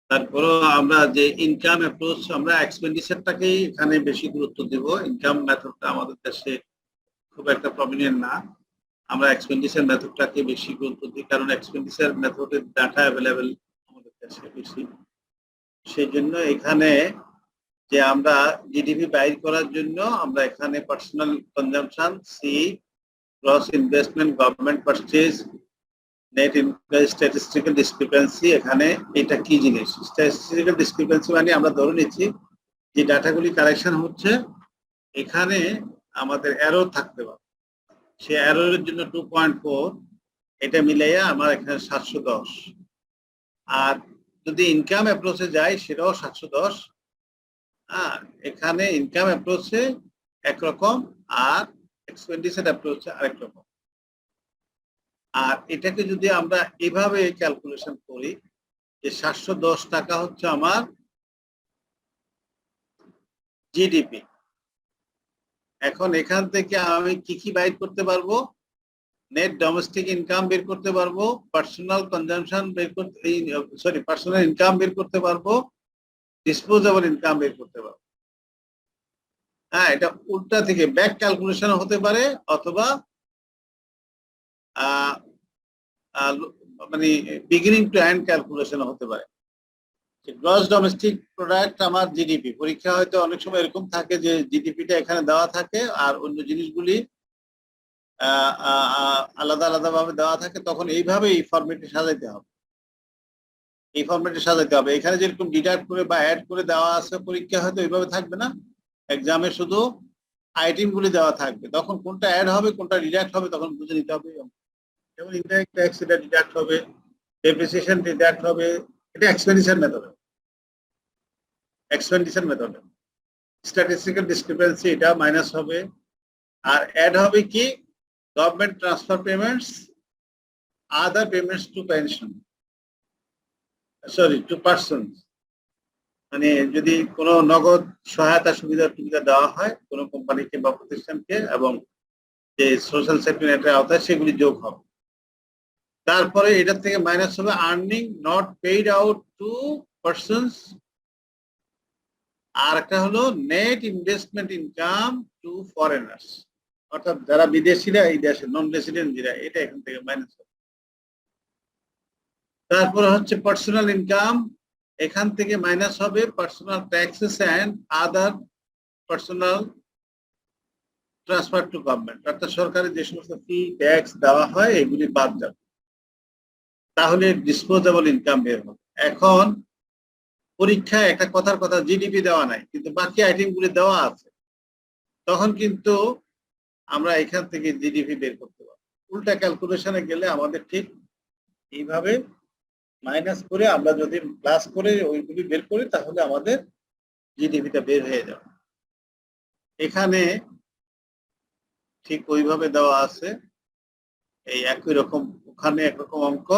Speaker 1: তারপরেও আমরা যে ইনকাম অ্যাপ্রোচ, আমরা এক্সপেন্ডিচারটাকেই এখানে বেশি গুরুত্ব দেব। ইনকাম মেথডটা আমাদের দেশে খুব একটা প্রমিনেন্ট না, আমরা এক্সপেন্ডিচার মেথডটাকে বেশি গুরুত্ব দিই, কারণ এক্সপেন্ডিচার মেথডের ডাটা অ্যাভেলেবেল আমাদের দেশে বেশি। সেই জন্য এখানে যে আমরা জিডিপি বাইর করার জন্য আমরা এখানে personal consumption, C, gross investment, government purchase, net income, statistical discrepancy, এখানে এটা কি জিনিস? স্ট্যাটিস্টিক্যাল ডিসক্রিপেন্সি মানে আমরা ধরে নিচ্ছি যে ডাটাগুলি কালেকশন হচ্ছে, এখানে আমাদের এরর থাকতে পারে, সে এররের জন্য 2.4, এটা মিলাইয়া আমার এখানে 710, আর যদি ইনকাম অ্যাপ্রোচে যাই সেটাও 710। এখানে ইনকাম অ্যাপ্রোচে একরকম আর এক্সপেন্ডিচার অ্যাপ্রোচে আরেক রকম। আর এটাকে যদি আমরা এভাবে ক্যালকুলেশন করি যে 710 টাকা হচ্ছে আমার জিডিপি, এখন এখান থেকে আমি কি কি বাইর করতে পারবো? নেট ডোমেস্টিক ইনকাম বের করতে পারবো, পার্সোনাল কনজাম্পশন বের করতে, পার্সোনাল ইনকাম বের করতে পারবো, ডিসপোজেবল ইনকাম বের করতে পারবো। হ্যাঁ, এটা উল্টা থেকে ব্যাক ক্যালকুলেশন হতে পারে, অথবা মানে বিগিনিং টু এন্ড ক্যালকুলেশন হতে পারে। গ্রস ডোমেস্টিক প্রোডাক্ট আমার জিডিপি, পরীক্ষা হয়তো অনেক সময় এরকম থাকে যে জিডিপিটা এখানে দেওয়া থাকে আর অন্য জিনিসগুলি আলাদা আলাদা ভাবে দেওয়া থাকে, তখন এইভাবে এই ফরম্যাটে সাজাইতে হবে, এই ফরম্যাটে সাজাইতে হবে। এখানে যেরকম ডিডাক্ট করে বা অ্যাড করে দেওয়া আছে, পরীক্ষা হয়তো এইভাবে থাকবে না, এক্সামে শুধু আইটেম গুলি দেওয়া থাকবে, তখন কোনটা অ্যাড হবে কোনটা ডিডাক্ট হবে তখন বুঝে নিতে হবে। যেমন ইনডাইরেক্ট ট্যাক্স, এটা ডিডাক্ট হবে, ডেপ্রিসিয়েশন ডিডাক্ট হবে, এটা এক্সপেন্ডিচার মেথড, স্ট্যাটিস্টিক্যাল ডিসক্রিপেন্সি এটা মাইনাস হবে, আর অ্যাড হবে কি government transfer payments other payments to pension, sorry, to persons, মানে যদি কোনো নগদ সহায়তা সুবিধা দেওয়া হয় কোনো কোম্পানিকে বা প্রতিষ্ঠানকে এবং যে সোশ্যাল সেফটি নেটের আওতায় সেগুলি যোগ হবে। তারপরে এটা থেকে মাইনাস হবে earning not paid out to persons, আর একটা হলো net investment income to foreigners, অর্থাৎ যারা বিদেশিরা এই দেশে নন রেসিডেন্ট যারা, এটা এখান থেকে মাইনাস হবে। তারপরে হচ্ছে পার্সোনাল ইনকাম, এখান থেকে মাইনাস হবে personal taxes and other personal transfer to government, অর্থাৎ সরকারি যে সমস্ত ফি ট্যাক্স দেওয়া হয় এগুলি বাদ যাবে, তাহলে ডিসপোজেবল ইনকাম বের হবে। এখন পরীক্ষায় একটা কথার কথা জিডিপি দেওয়া নাই কিন্তু বাকি আইটেমগুলি দেওয়া আছে, তখন কিন্তু আমরা এখান থেকে জিডিপি বের করতে পারবো। উল্টা ক্যালকুলেশনে গেলে আমাদের ঠিক এইভাবে মাইনাস করে আমরা যদি প্লাস করে ওইগুলি বের করি তাহলে আমাদের জিডিপিটা বের হয়ে যাবে। এখানে ঠিক ওইভাবে দেওয়া আছে, এই একই রকম, ওখানে একরকম অঙ্ক,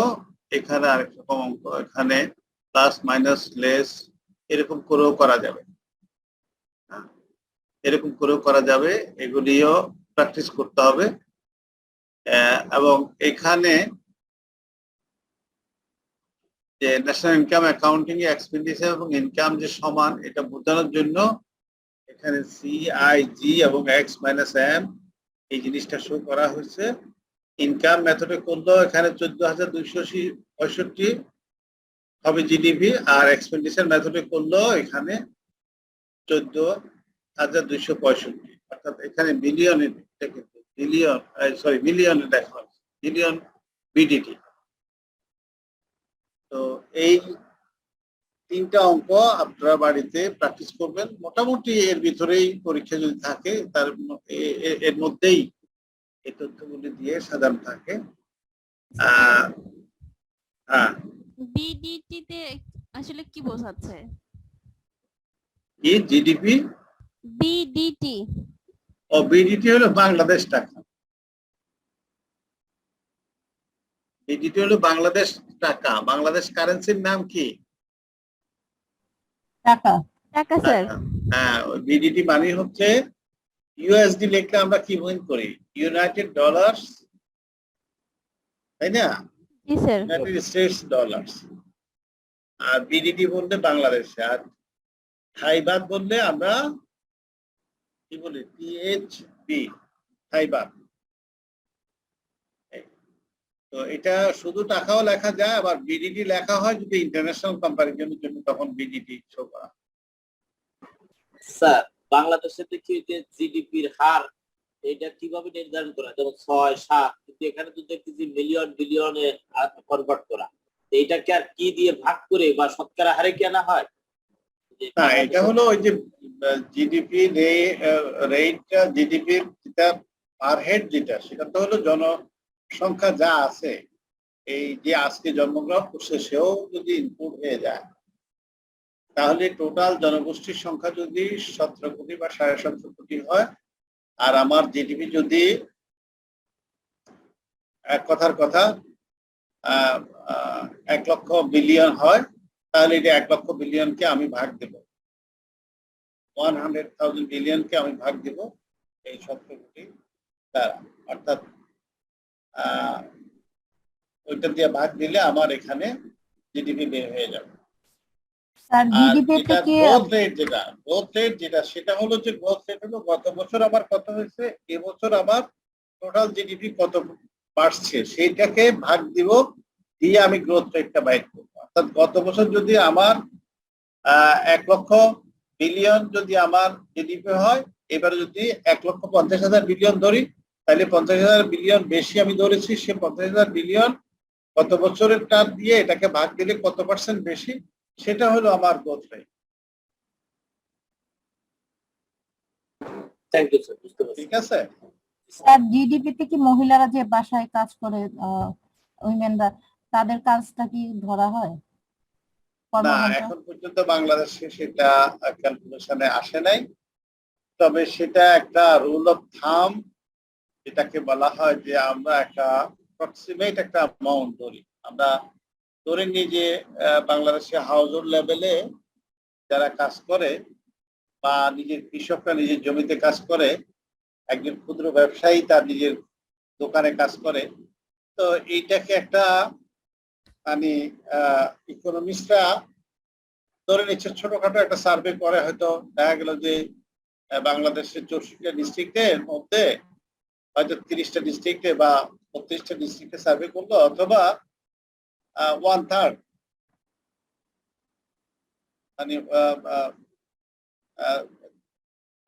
Speaker 1: এখানে আরেক রকম অঙ্ক, এখানে প্লাস মাইনাস লেস এরকম করেও করা যাবে, এরকম করেও করা যাবে, এগুলিও প্র্যাকটিস করতে হবে। এবং এখানে যে ন্যাশনাল ইনকাম অ্যাকাউন্টিং এক্সপেন্ডিচার এবং ইনকাম যে সমান এটা বোঝানোর জন্য এখানে সিআইজি এবং এক্স মাইনাস এম এই জিনিসটা শো করা হয়েছে। ইনকাম মেথডে করলেও এখানে 14,265 হবে জিডিপি, আর এক্সপেন্ডিচার মেথডে করলেও এখানে 14,265, অর্থাৎ এখানে বিলিয়নে বিলিয়ন, সরি মিলিয়নে দেখা হচ্ছে, বিলিয়ন বিডিটি। তো এই তিনটা অঙ্ক আপনারা বাড়িতে প্র্যাকটিস করবেন, মোটামুটি এর ভিতরেই পরীক্ষা যদি থাকে তার এর মধ্যেই এই তথ্যগুলি দিয়ে সাজানো থাকে। হ্যাঁ,
Speaker 5: বিডিটি তে আসলে কি বোঝাচ্ছে?
Speaker 1: কি জিডিপি?
Speaker 5: বিডিটি
Speaker 1: ও বিডিটি হলো বাংলাদেশ টাকা, বিডিটি হলো বাংলাদেশ টাকা, বাংলাদেশ কারেন্সির নাম কি?
Speaker 3: টাকা।
Speaker 5: টাকা স্যার।
Speaker 1: হ্যাঁ, বিডিটি মানে হচ্ছে ইউএসডি লিখলে আমরা কি মনে করি? ইউনাইটেড ডলার্স, তাই না?
Speaker 5: জি স্যার।
Speaker 1: United States dollars. আর বিডিটি বললে বাংলাদেশে, আর থাই বাদ বললে আমরা কি বলি? টিএইচবি, থাই বাদ। তো এটা শুধু টাকাও লেখা যায়, আবার বিডিটি লেখা হয় যদি ইন্টারন্যাশনাল কম্পারিজনের জন্য, তখন বিডিটি শো করা।
Speaker 6: স্যার বাংলাদেশে তো কি যে জিডিপির হার এটা কিভাবে নির্ধারণ করা, যেমন 6, 7, কিন্তু এখানে তো দেখতেছি মিলিয়ন বিলিয়নে কনভার্ট করা, এইটাকে আর কি দিয়ে ভাগ করে বা শতকরা হারে কি আনা হয়?
Speaker 1: না, এটা হলো ওই যে জিডিপি রেটটা, জিডিপির যেটা পার হেড যেটা, সেটা তো হলো জনসংখ্যা যা আছে, এই যে আজকে জন্মগ্রহণ করছে সেও যদি ইনপুট হয়ে যায় তাহলে টোটাল জনগোষ্ঠীর সংখ্যা যদি 17 কোটি বা 17.5 কোটি হয়, আর আমার জিডিপি যদি এক কথার কথা 1 লক্ষ বিলিয়ন হয়, তাহলে এটা 1 লক্ষ বিলিয়নকে আমি ভাগ দেব, 100,000 বিলিয়নকে আমি ভাগ দেব এই 17 কোটি দ্বারা, অর্থাৎ ওইটা দিয়ে ভাগ দিলে আমার এখানে জিডিপি বের হয়ে যাবে।
Speaker 3: স্যার জিডিপি থেকে
Speaker 1: গ্রোথ রেট যেটা সেটা হলো যে গ্রোথ রেট হলো গত বছর আমার কত হয়েছে, এবছর আমার টোটাল জিডিপি কত বাড়ছে সেইটাকে ভাগ দিব, দিয়ে আমি গ্রোথ রেটটা বাইর করবো। অর্থাৎ গত বছর যদি আমার 1 লক্ষ বিলিয়ন যদি আমার জিডিপি হয়, এবারে যদি 1,50,000 বিলিয়ন ধরি, তাহলে 50,000 বিলিয়ন বেশি আমি ধরেছি, সে 50,000 বিলিয়ন গত বছরের টার দিয়ে এটাকে ভাগ দিলে কত পার্সেন্ট বেশি, সেটা হলো আমার growth rate.
Speaker 6: Thank you sir, বুঝতে পারছি।
Speaker 1: ঠিক আছে।
Speaker 3: স্যার জিডিপি তে কি মহিলারা যে বাসায় কাজ করে উইমেনরা, তাদের কাজটা কি ধরা হয়?
Speaker 1: না, এখন পর্যন্ত বাংলাদেশে সেটা ক্যালকুলেশনে আসে নাই, তবে সেটা একটা রুল অফ থাম, যেটাকে বলা হয় যে আমরা একটা অ্যাপ্রক্সিমেট একটা অ্যামাউন্ট ধরি আমরা, ধরে নিই যে বাংলাদেশে হাউস হোল্ড লেভেলে যারা কাজ করে বা নিজের কৃষকরা নিজের জমিতে কাজ করে, একজন ক্ষুদ্র ব্যবসায়ী তার নিজের দোকানে কাজ করে, তো এইটাকে একটা মানে ইকোনমিস্টরা ধরে নিচ্ছে ছোটখাটো একটা সার্ভে করে, হয়তো দেখা গেল যে বাংলাদেশের 64টা ডিস্ট্রিক্টের মধ্যে হয়তো 30টা ডিস্ট্রিক্টে বা 32টা ডিস্ট্রিক্টে সার্ভে করলো, অথবা 1/3 মানে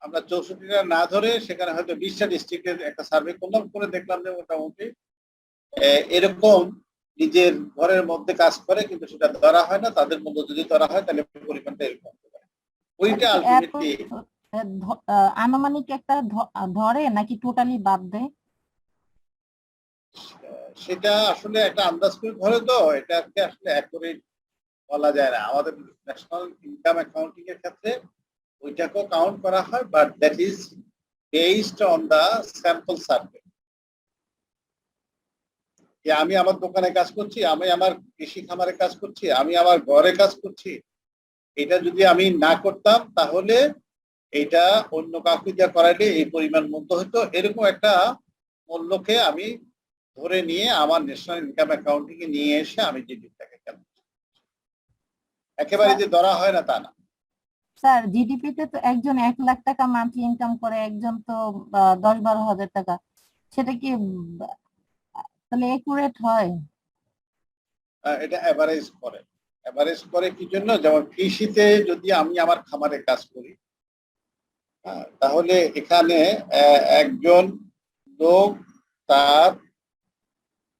Speaker 1: আমরা 64টা না ধরে সেখানে হয়তো 20টা ডিস্ট্রিক্টের একটা সার্ভে করলাম, করে দেখলাম যে মোটামুটি এরকম নিজের ঘরের মধ্যে কাজ করে কিন্তু সেটা ধরা হয় না, তাদের মধ্যে যদি ধরা হয় তাহলে পরিমাণটা এরকম হতে পারে। ওইটা আলটিমেটলি
Speaker 3: আনুমানিক একটা ধরে নাকি টোটালি বাদ দেয়?
Speaker 1: সেটা আসলে একটা আন্দাজ করে ধরে, তো এটাকে আসলে অ্যাকুরেট বলা যায় না। আমাদের ন্যাশনাল ইনকাম অ্যাকাউন্টিং এর ক্ষেত্রে ওইটাকেও কাউন্ট করা হয়, but that is based on the sample survey. আমি আমার দোকানে কাজ করছি, আমি আমার কৃষি খামারে কাজ করছি, আমি আমার ঘরে কাজ করছি, এটা যদি আমি না করতাম তাহলে এটা অন্য কাউকে দিয়ে করাইলে এই পরিমাণ মূল্য হতো, এরকম একটা মূল্যকে আমি ধরে নিয়ে আমার ন্যাশনাল ইনকাম অ্যাকাউন্টিং এ নিয়ে এসে আমি জিডিপিটাকে একেবারে যে ধরা হয় না তা না।
Speaker 3: স্যার জিডিপি তে তো একজন 1 লাখ টাকা মান্থলি ইনকাম করে, একজন তো 10-12 হাজার টাকা, সেটা কি তাহলে একুরেট হয়?
Speaker 1: এটা এভারেজ করে। এভারেজ করে কি জন্য? যেমন কৃষিতে যদি আমি আমার খামারে কাজ করি, তাহলে এখানে একজন লোক তার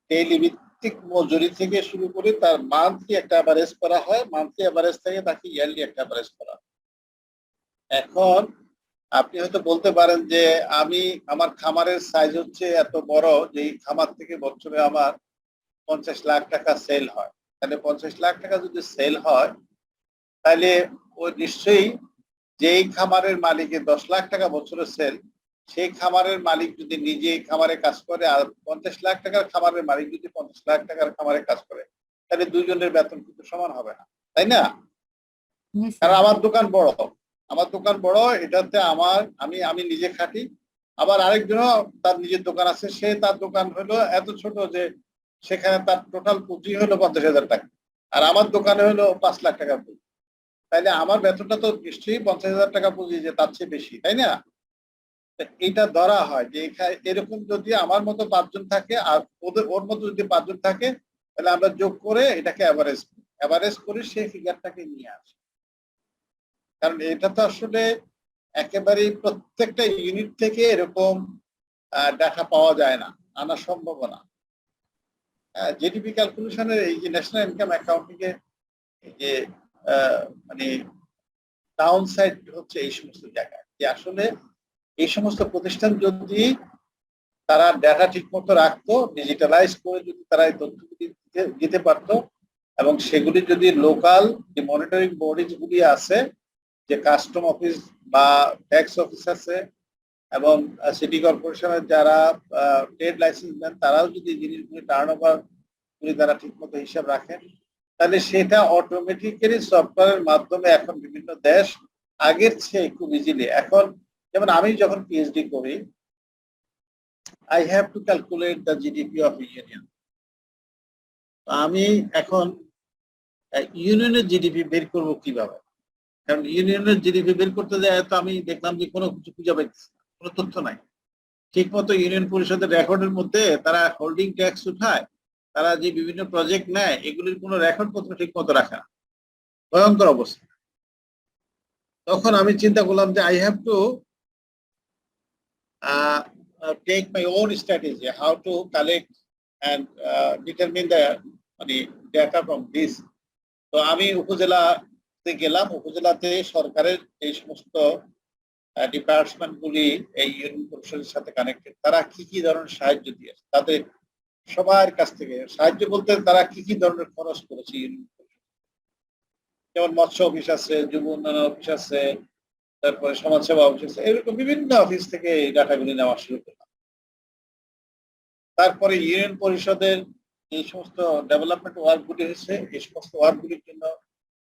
Speaker 1: ডেইলি ভিত্তিক মজুরি থেকে শুরু করে তার মান্থলি একটা এভারেজ করা হয়, মান্থলি এভারেজ থেকে তাকে ইয়ারলি একটা এভারেজ করা হয়। এখন আপনি হয়তো বলতে পারেন যে আমি আমার খামারের সাইজ হচ্ছে এত বড় যে এই খামার থেকে বছরে আমার 50 লাখ টাকা সেল হয়, তাহলে 50 লাখ টাকা যদি সেল হয় তাহলে ওই নিশ্চয়ই যেই খামারের মালিকের 10 লাখ টাকা বছরে সেল, সেই খামারের মালিক যদি নিজে খামারে কাজ করে আর 50 লাখ টাকার খামারের মালিক যদি 50 লাখ টাকার খামারে কাজ করে, তাহলে দুইজনের বেতন কিন্তু সমান হবে না, তাই না? কারণ আমার দোকান বড়, এটাতে আমি নিজে খাটি, আবার আরেকজনও তার নিজের দোকান আছে, সে তার দোকান হলো এত ছোট যে সেখানে তার টোটাল পুঁজি হলো 50,000 টাকা, আর আমার দোকানে হলো 5 লাখ টাকা পুঁজি, তাইলে আমার বেতনটা তো নিশ্চয়ই 50,000 টাকা পুঁজি যে তার চেয়ে বেশি, তাই না? এটা ধরা হয় যে এরকম যদি আমার মতো 5 জন থাকে আর ওর মতো যদি 5 জন থাকে, তাহলে আমরা যোগ করে এটাকে এভারেজ করে সেই ফিগারটাকে নিয়ে আসি। কারণ এটা তো আসলে একেবারে প্রত্যেকটা ইউনিট থেকে এরকম ডাটা পাওয়া যায় না, আনা সম্ভব না। জিডিপি ক্যালকুলেশনের এই যে ন্যাশনাল ইনকাম অ্যাকাউন্টিং এর এই যে মানে ডাউন সাইড হচ্ছে এই সমস্ত জায়গায়, যে আসলে এই সমস্ত প্রতিষ্ঠান যদি তারা ডাটা ঠিক মতো রাখতো, ডিজিটালাইজ করে যদি তারা এই তথ্যগুলি দিতে পারতো, এবং সেগুলি যদি লোকাল যে মনিটরিং বডিজ গুলি আছে, যে কাস্টম অফিস বা ট্যাক্স অফিস আছে এবং সিটি কর্পোরেশনের যারা ট্রেড লাইসেন্স দেন, তারাও যদি জিনিসগুলি টার্নওভার গুলি তারা ঠিক মতো হিসাব রাখেন, তাহলে সেটা অটোমেটিক্যালি সফটওয়্যারের মাধ্যমে এখন বিভিন্ন দেশ আগের চেয়ে খুব ইজিলি, এখন যেমন আমি যখন পিএইচডি করি, I have to calculate the GDP of a union. আমি এখন ইউনিয়নের জিডিপি বের করব কিভাবে? কারণ ইউনিয়নের জিডিপি বের করতে যায় তো আমি দেখলাম যে কোনো কিছু খুঁজে পাইতেছি না, কোনো তথ্য নাই। ঠিক মতো ইউনিয়ন পরিষদের রেকর্ডের মধ্যে তারা হোল্ডিং ট্যাক্স উঠায়, তারা যে বিভিন্ন প্রজেক্ট নেয়, এগুলির কোনো রেকর্ড পত্র ঠিক মতো রাখা, ভয়ঙ্কর অবস্থা। তখন আমি চিন্তা করলাম যে I have to take my own strategy how to collect and determine the data from this. তো আমি উপজেলাতে গেলাম, উপজেলাতে সরকারের এই সমস্ত ডিপার্টমেন্ট গুলি এই ইউনিয়ন পরিষদের সাথে কানেক্টেড, তারা কি কি ধরনের সাহায্য দিয়েছে, তাদের সবার কাছ থেকে সাহায্য বলতে তারা কি কি ধরনের খরচ করেছে ইউনিয়ন পরিষদ, যেমন মৎস্য অফিস আছে, যুব উন্নয়ন অফিস আছে, তারপরে সমাজসেবা অফিস আছে, এরকম বিভিন্ন অফিস থেকে এই ডাটাগুলি নেওয়া শুরু করলাম। তারপরে ইউনিয়ন পরিষদের এই সমস্ত ডেভেলপমেন্ট ওয়ার্কগুলি হচ্ছে, এই সমস্ত ওয়ার্কগুলির জন্য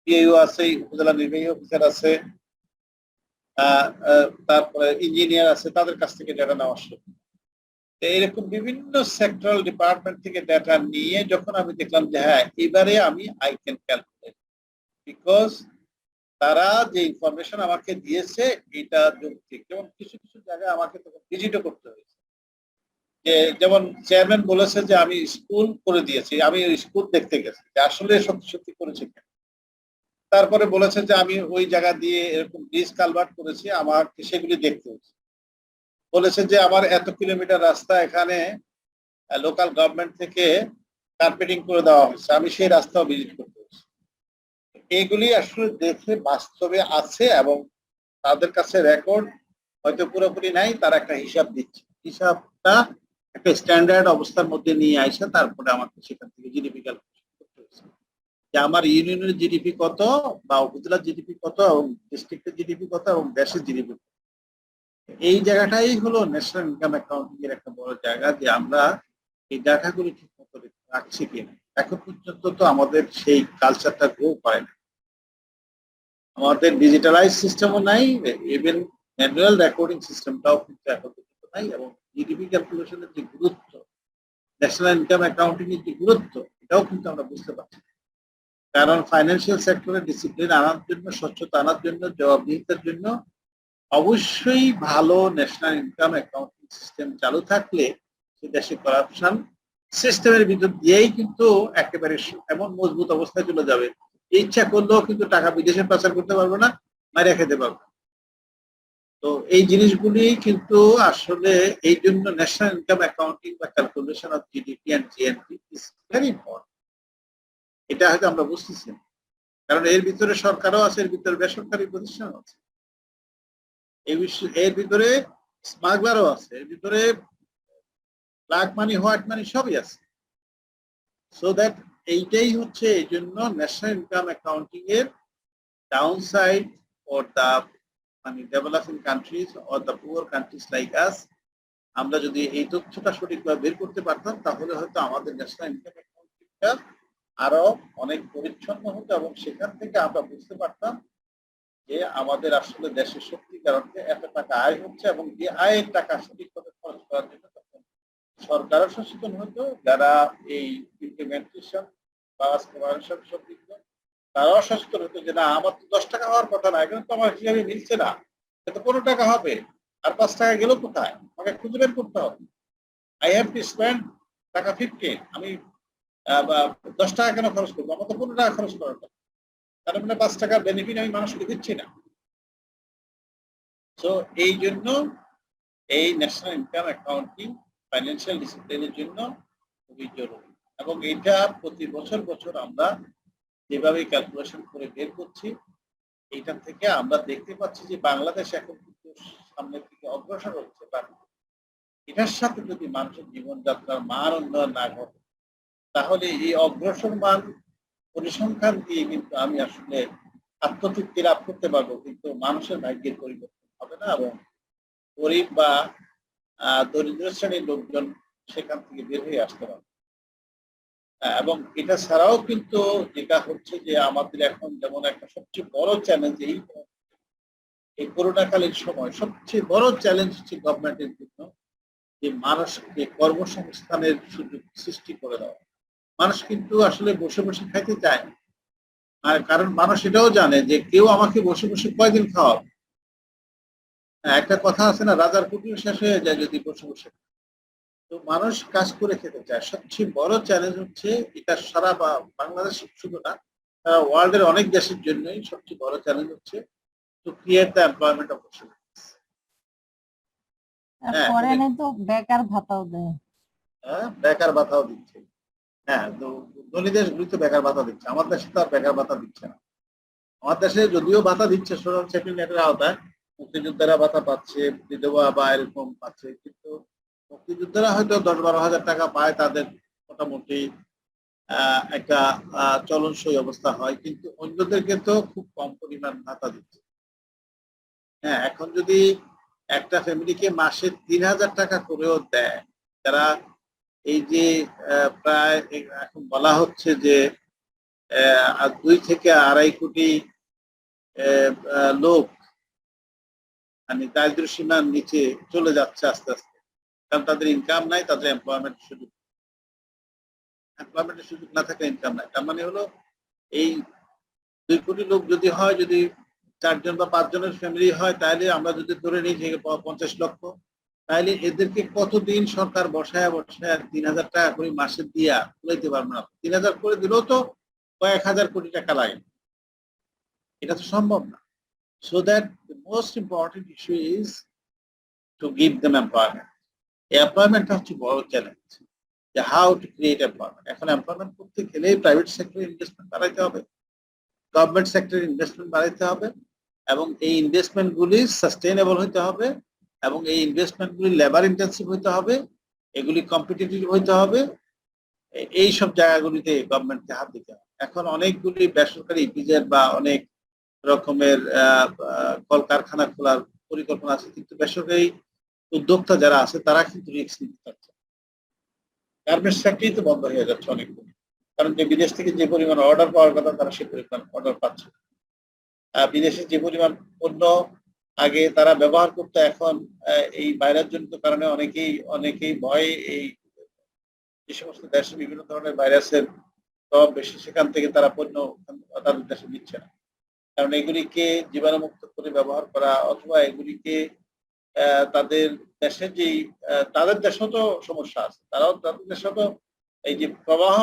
Speaker 1: পিএইউ আছে, উপজেলা নির্বাহী অফিসার আছে, তারপরে ইঞ্জিনিয়ার আছে, তাদের কাছ থেকে ডেটা নেওয়া শুরু। এইরকম বিভিন্ন সেক্টরাল ডিপার্টমেন্ট থেকে ডেটা নিয়ে যখন আমি দেখলাম যে হ্যাঁ এবারে আমি আই ক্যান ক্যালকুলেট, বিকজ তারা যে ইনফরমেশন আমাকে দিয়েছে এটা যৌক্তিক। যেমন কিছু কিছু জায়গায় আমাকে তখন ভিজিটও করতে হয়েছে, যে যেমন চেয়ারম্যান বলেছে যে আমি স্কুল করে দিয়েছি, আমি স্কুল দেখতে গেছি যে আসলে সত্যি সত্যি করেছে কিনা। তারপরে বলেছে যে আমি ওই জায়গা দিয়ে এরকম ব্রিজ কালভার্ট করেছি, আমাকে সেগুলি দেখতে হচ্ছে। বলেছে যে আমার এত কিলোমিটার রাস্তা এখানে লোকাল গভর্নমেন্ট থেকে কার্পেটিং করে দেওয়া হয়েছে, আমি সেই রাস্তাও ভিজিট করতে হচ্ছে। এগুলি আসলে দেখে বাস্তবে আছে এবং তাদের কাছে রেকর্ড হয়তো পুরোপুরি নাই, তারা একটা হিসাব দিচ্ছে, হিসাবটা একটা স্ট্যান্ডার্ড অবস্থার মধ্যে নিয়ে আসে। তারপরে আমাকে সেখান থেকে জিডিপি ক্যালকুলেশন করতে হয়েছে যে আমার ইউনিয়নের জিডিপি কত বা উপজেলার জিডিপি কত এবং ডিস্ট্রিক্টের জিডিপি কত এবং দেশের জিডিপি। এই জায়গাটাই হলো ন্যাশনাল ইনকাম অ্যাকাউন্টিং এর একটা বড় জায়গা, যে আমরা এই ডাটাগুলি ঠিক মতো রাখছি কিনা। এখন পর্যন্ত তো আমাদের সেই কালচারটা গ্রো করে না, আমাদের ডিজিটালাইজ সিস্টেমও নাই, ইভেন ম্যানুয়াল রেকর্ডিং সিস্টেমটাও কিন্তু এখন পর্যন্ত নাই। এবং জিডিপি ক্যালকুলেশনের যে গুরুত্ব, ন্যাশনাল ইনকাম অ্যাকাউন্টিং এর যে গুরুত্ব, এটাও কিন্তু আমরা বুঝতে পারছি। কারণ ফাইন্যান্সিয়াল সেক্টরে ডিসিপ্লিন আনার জন্য, স্বচ্ছতা আনার জন্য, জবাবদিহিতার জন্য অবশ্যই ভালো ন্যাশনাল ইনকাম অ্যাকাউন্টিং সিস্টেম চালু থাকলে সে দেশে করাপশন সিস্টেমের ভিতর দিয়েই কিন্তু একেবারে এমন মজবুত অবস্থায় চলে যাবে, ইচ্ছা করলেও কিন্তু টাকা বিদেশে পাচার করতে পারবে না, মাইরে খেতে পারবে। তো এই জিনিসগুলি কিন্তু আসলে এই জন্য ন্যাশনাল ইনকাম অ্যাকাউন্টিং বা calculation of GDP and GNP is very important. এটা হয়তো আমরা বুঝতেছি না, কারণ এর ভিতরে সরকারও আছে, এর ভিতরে বেসরকারি প্রতিষ্ঠান আছে, এর ভিতরে স্মাগলারও আছে, এর ভিতরে ব্ল্যাক মানি, হোয়াইট মানি সবই আছে। সো দ্যাট এইটাই হচ্ছে এই জন্য ন্যাশনাল ইনকাম অ্যাকাউন্টিং এর ডাউন সাইড ফর দা মানে developing countries or the poor countries like us. আমরা যদি এই তথ্যটা সঠিকভাবে বের করতে পারতাম তাহলে হয়তো আমাদের ন্যাশনাল ইনকাম অ্যাকাউন্টিংটা আরো অনেক পরিচ্ছন্ন হতো এবং সেখান থেকে আমরা বুঝতে পারতাম যে আমাদের আসলে দেশের সত্যিকার অর্থে এত টাকা আয় হচ্ছে এবং যে আয়ের টাকা সঠিকভাবে খরচ করার জন্য তখন সরকারও সচেতন হতো, যারা এই ইমপ্লিমেন্টেশন বা বাস্তবায়ন সব দিত তারাও সচেতন হতো যে না আমার তো 10 টাকা হওয়ার কথা না, এখন তো আমার হিসাবে মিলছে না, এটা 15 টাকা হবে, আর 5 টাকা গেল কোথায়, আমাকে খুঁজে বের করতে হবে। আই হ্যাভ টু স্পেন্ড টাকা 15, আমি 10 টাকা কেন খরচ করবো, আমার তো 15 টাকা খরচ করার কথা, তার মানে 5 টাকার বেনিফিট আমি মানুষকে দিচ্ছি না। সো এই জন্য এই ন্যাশনাল ইনকাম অ্যাকাউন্টিং ফাইন্যান্সিয়াল ডিসিপ্লিনের জন্য খুবই জরুরি এবং এটা প্রতি বছর বছর আমরা যেভাবে ক্যালকুলেশন করে বের করছি এইটা থেকে আমরা দেখতে পাচ্ছি যে বাংলাদেশ এখন কিন্তু সামনের দিকে অগ্রসর হচ্ছে। এটার সাথে যদি মানুষের জীবনযাত্রার মান উন্নয়ন না ঘটে তাহলে এই অগ্রসর মান পরিসংখ্যান দিয়ে কিন্তু আমি আসলে আত্মতৃপ্তি লাভ করতে পারবো, কিন্তু মানুষের ভাগ্যের পরিবর্তন হবে না এবং গরিব বা দরিদ্র শ্রেণীর লোকজন সেখান থেকে বের হয়ে আসতে পারবে। এবং এটা ছাড়াও কিন্তু যেটা হচ্ছে যে আমাদের এখন যেমন একটা সবচেয়ে বড় চ্যালেঞ্জ এই করোনাকালীন সময় সবচেয়ে বড় চ্যালেঞ্জ হচ্ছে গভর্নমেন্টের জন্য যে মানুষকে কর্মসংস্থানের সুযোগ সৃষ্টি করে দেওয়া। মানুষ কিন্তু আসলে বসে বসে খাইতে চায় না, আর কারণ মানুষ এটাও জানে যে কেউ আমাকে বসে বসে কয়দিন খাওয়াবে। একটা কথা আছে না, রাজার কুটির শেষ হয়ে যায় যদি বসে বসে। তো মানুষ কাজ করে খেতে চায়। সবচেয়ে বড় চ্যালেঞ্জ হচ্ছে এটা সারা বাংলাদেশ শুধু না, ওয়ার্ল্ডের অনেক দেশের জন্যই সবচেয়ে বড় চ্যালেঞ্জ হচ্ছে to create the employment opportunities.
Speaker 3: ফরেনে তো বেকার ভাতাও দেয়।
Speaker 1: বেকার ভাতাও দিচ্ছে। হ্যাঁ, তো ধনী দেশগুলি তো বেকার ভাতা দিচ্ছে, আমার দেশে তো আর বেকার ভাতা দিচ্ছে না। আমার দেশে যদিও ভাতা দিচ্ছে সোশ্যাল সেফটি নেটের আওতায়, মুক্তিযোদ্ধারা ভাতা পাচ্ছে, বিধবা বা এরকম পাচ্ছে, কিন্তু মুক্তিযোদ্ধারা হয়তো 10-12 হাজার টাকা পায়, তাদের মোটামুটি একটা চলনসই অবস্থা হয়, কিন্তু অন্যদেরকে তো খুব কম পরিমাণ ভাতা দিচ্ছে। হ্যাঁ, এখন যদি একটা ফ্যামিলিকে মাসে 3,000 টাকা করেও দেয়, যারা এই যে প্রায় এখন বলা হচ্ছে যে 2 থেকে 2.5 কোটি লোক মানে দারিদ্র্য সীমার নিচে চলে যাচ্ছে আস্তে আস্তে, কারণ তাদের ইনকাম নাই, তাদের এমপ্লয়মেন্টের সুযোগ না থাকলে ইনকাম নাই। তার মানে হলো এই 2 কোটি লোক যদি হয়, যদি 4 জন বা 5 জনের ফ্যামিলি হয়, তাহলে আমরা যদি ধরে নিই যে 50 লক্ষ, তাহলে এদেরকে কতদিন সরকার বসায় 3,000 টাকা করে মাসে দিয়া তুলাইতে পারবে না। 3,000 করে দিলেও তো কয়েক হাজার কোটি টাকা লাগে, এটা তো সম্ভব না। So that the most important issue is to give them employment. Employment হচ্ছে বড় চ্যালেঞ্জ, যে how to create employment. এখন এমপ্লয়মেন্ট করতে গেলে প্রাইভেট সেক্টরে ইনভেস্টমেন্ট বাড়াইতে হবে, গভর্নমেন্ট সেক্টরে ইনভেস্টমেন্ট বাড়াইতে হবে, এবং এই ইনভেস্টমেন্ট গুলি সাস্টেইনেবল হইতে হবে, এবং এই ইনভেস্টমেন্ট গুলি লেবার ইন্টেন্সিভ হইতে হবে, এগুলি কম্পিটিটিভ হইতে হবে। এই সব জায়গাগুলিতে গভর্নমেন্টকে হাত দিতে হবে। এখন অনেকগুলি বেসরকারি ইপিজেড বা অনেক রকমের কলকারখানা খোলার পরিকল্পনা আছে, কিন্তু বেসরকারি উদ্যোক্তা যারা আছে তারা কিন্তু রিস্ক নিতে চাচ্ছে। গার্মেন্টস ফ্যাক্টরি তো বন্ধ হয়ে যাচ্ছে অনেকগুলি, কারণ যে বিদেশ থেকে যে পরিমাণ অর্ডার পাওয়ার কথা তারা সে পরিমাণ অর্ডার পাচ্ছে। বিদেশে যে পরিমাণ পণ্য আগে তারা ব্যবহার করতে, এখন এই ভাইরাস জনিত কারণে অনেকেই ভয়ে এই যে সমস্ত দেশে বিভিন্ন ধরনের ভাইরাসের প্রভাব বেশি, সেখান থেকে তারা পণ্য তাদের দেশে দিচ্ছে না, কারণ এগুলিকে জীবাণুমুক্ত করে ব্যবহার করা, অথবা এগুলিকে তাদের দেশে যেই তাদের দেশেও তো সমস্যা আছে, তাদের দেশে তো এই যে প্রবাহ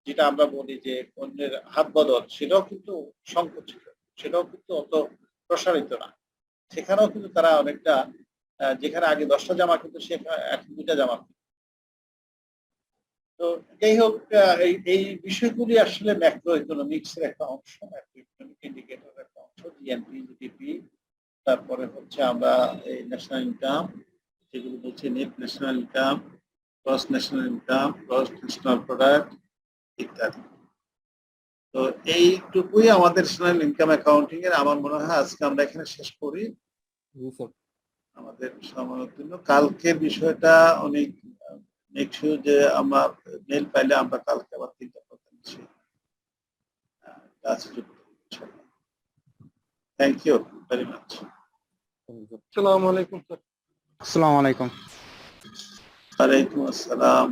Speaker 1: যেটা আমরা বলি যে পণ্যের হাত বদল, সেটাও কিন্তু সংকুচিত, সেটাও কিন্তু অত প্রসারিত না। সেখানেও কিন্তু তারা অনেকটা, যেখানে আগে 10টা জামা কিন্তু সেখানে এখন 2টা জামা। তো যাই হোক, এই বিষয়গুলি আসলে ম্যাক্রো ইকোনমিক্স এর একটা অংশ, ম্যাক্রো ইকোনমিক ইন্ডিকেটরের একটা অংশ, জিএনপি, জিডিপি, তারপরে হচ্ছে আমরা এই ন্যাশনাল ইনকাম, যেগুলো বলছি net national income, gross national income, gross national product ইত্যাদি। তো এইটুকুই আমাদের ন্যাশনাল ইনকাম অ্যাকাউন্টিং এর। আমার মনে হয় আজকে আমরা এখানে শেষ করি আমাদের সময়ের জন্য। কালকের বিষয়টা অনেক মেকশিওর যে আমার মেল পাইলে আমরা কালকে আবার 3টা কথা নিচ্ছি। Thank you very much.
Speaker 2: আসসালামু আলাইকুম স্যার।
Speaker 4: আসসালামু আলাইকুম।
Speaker 1: ওয়ালাইকুম আসসালাম।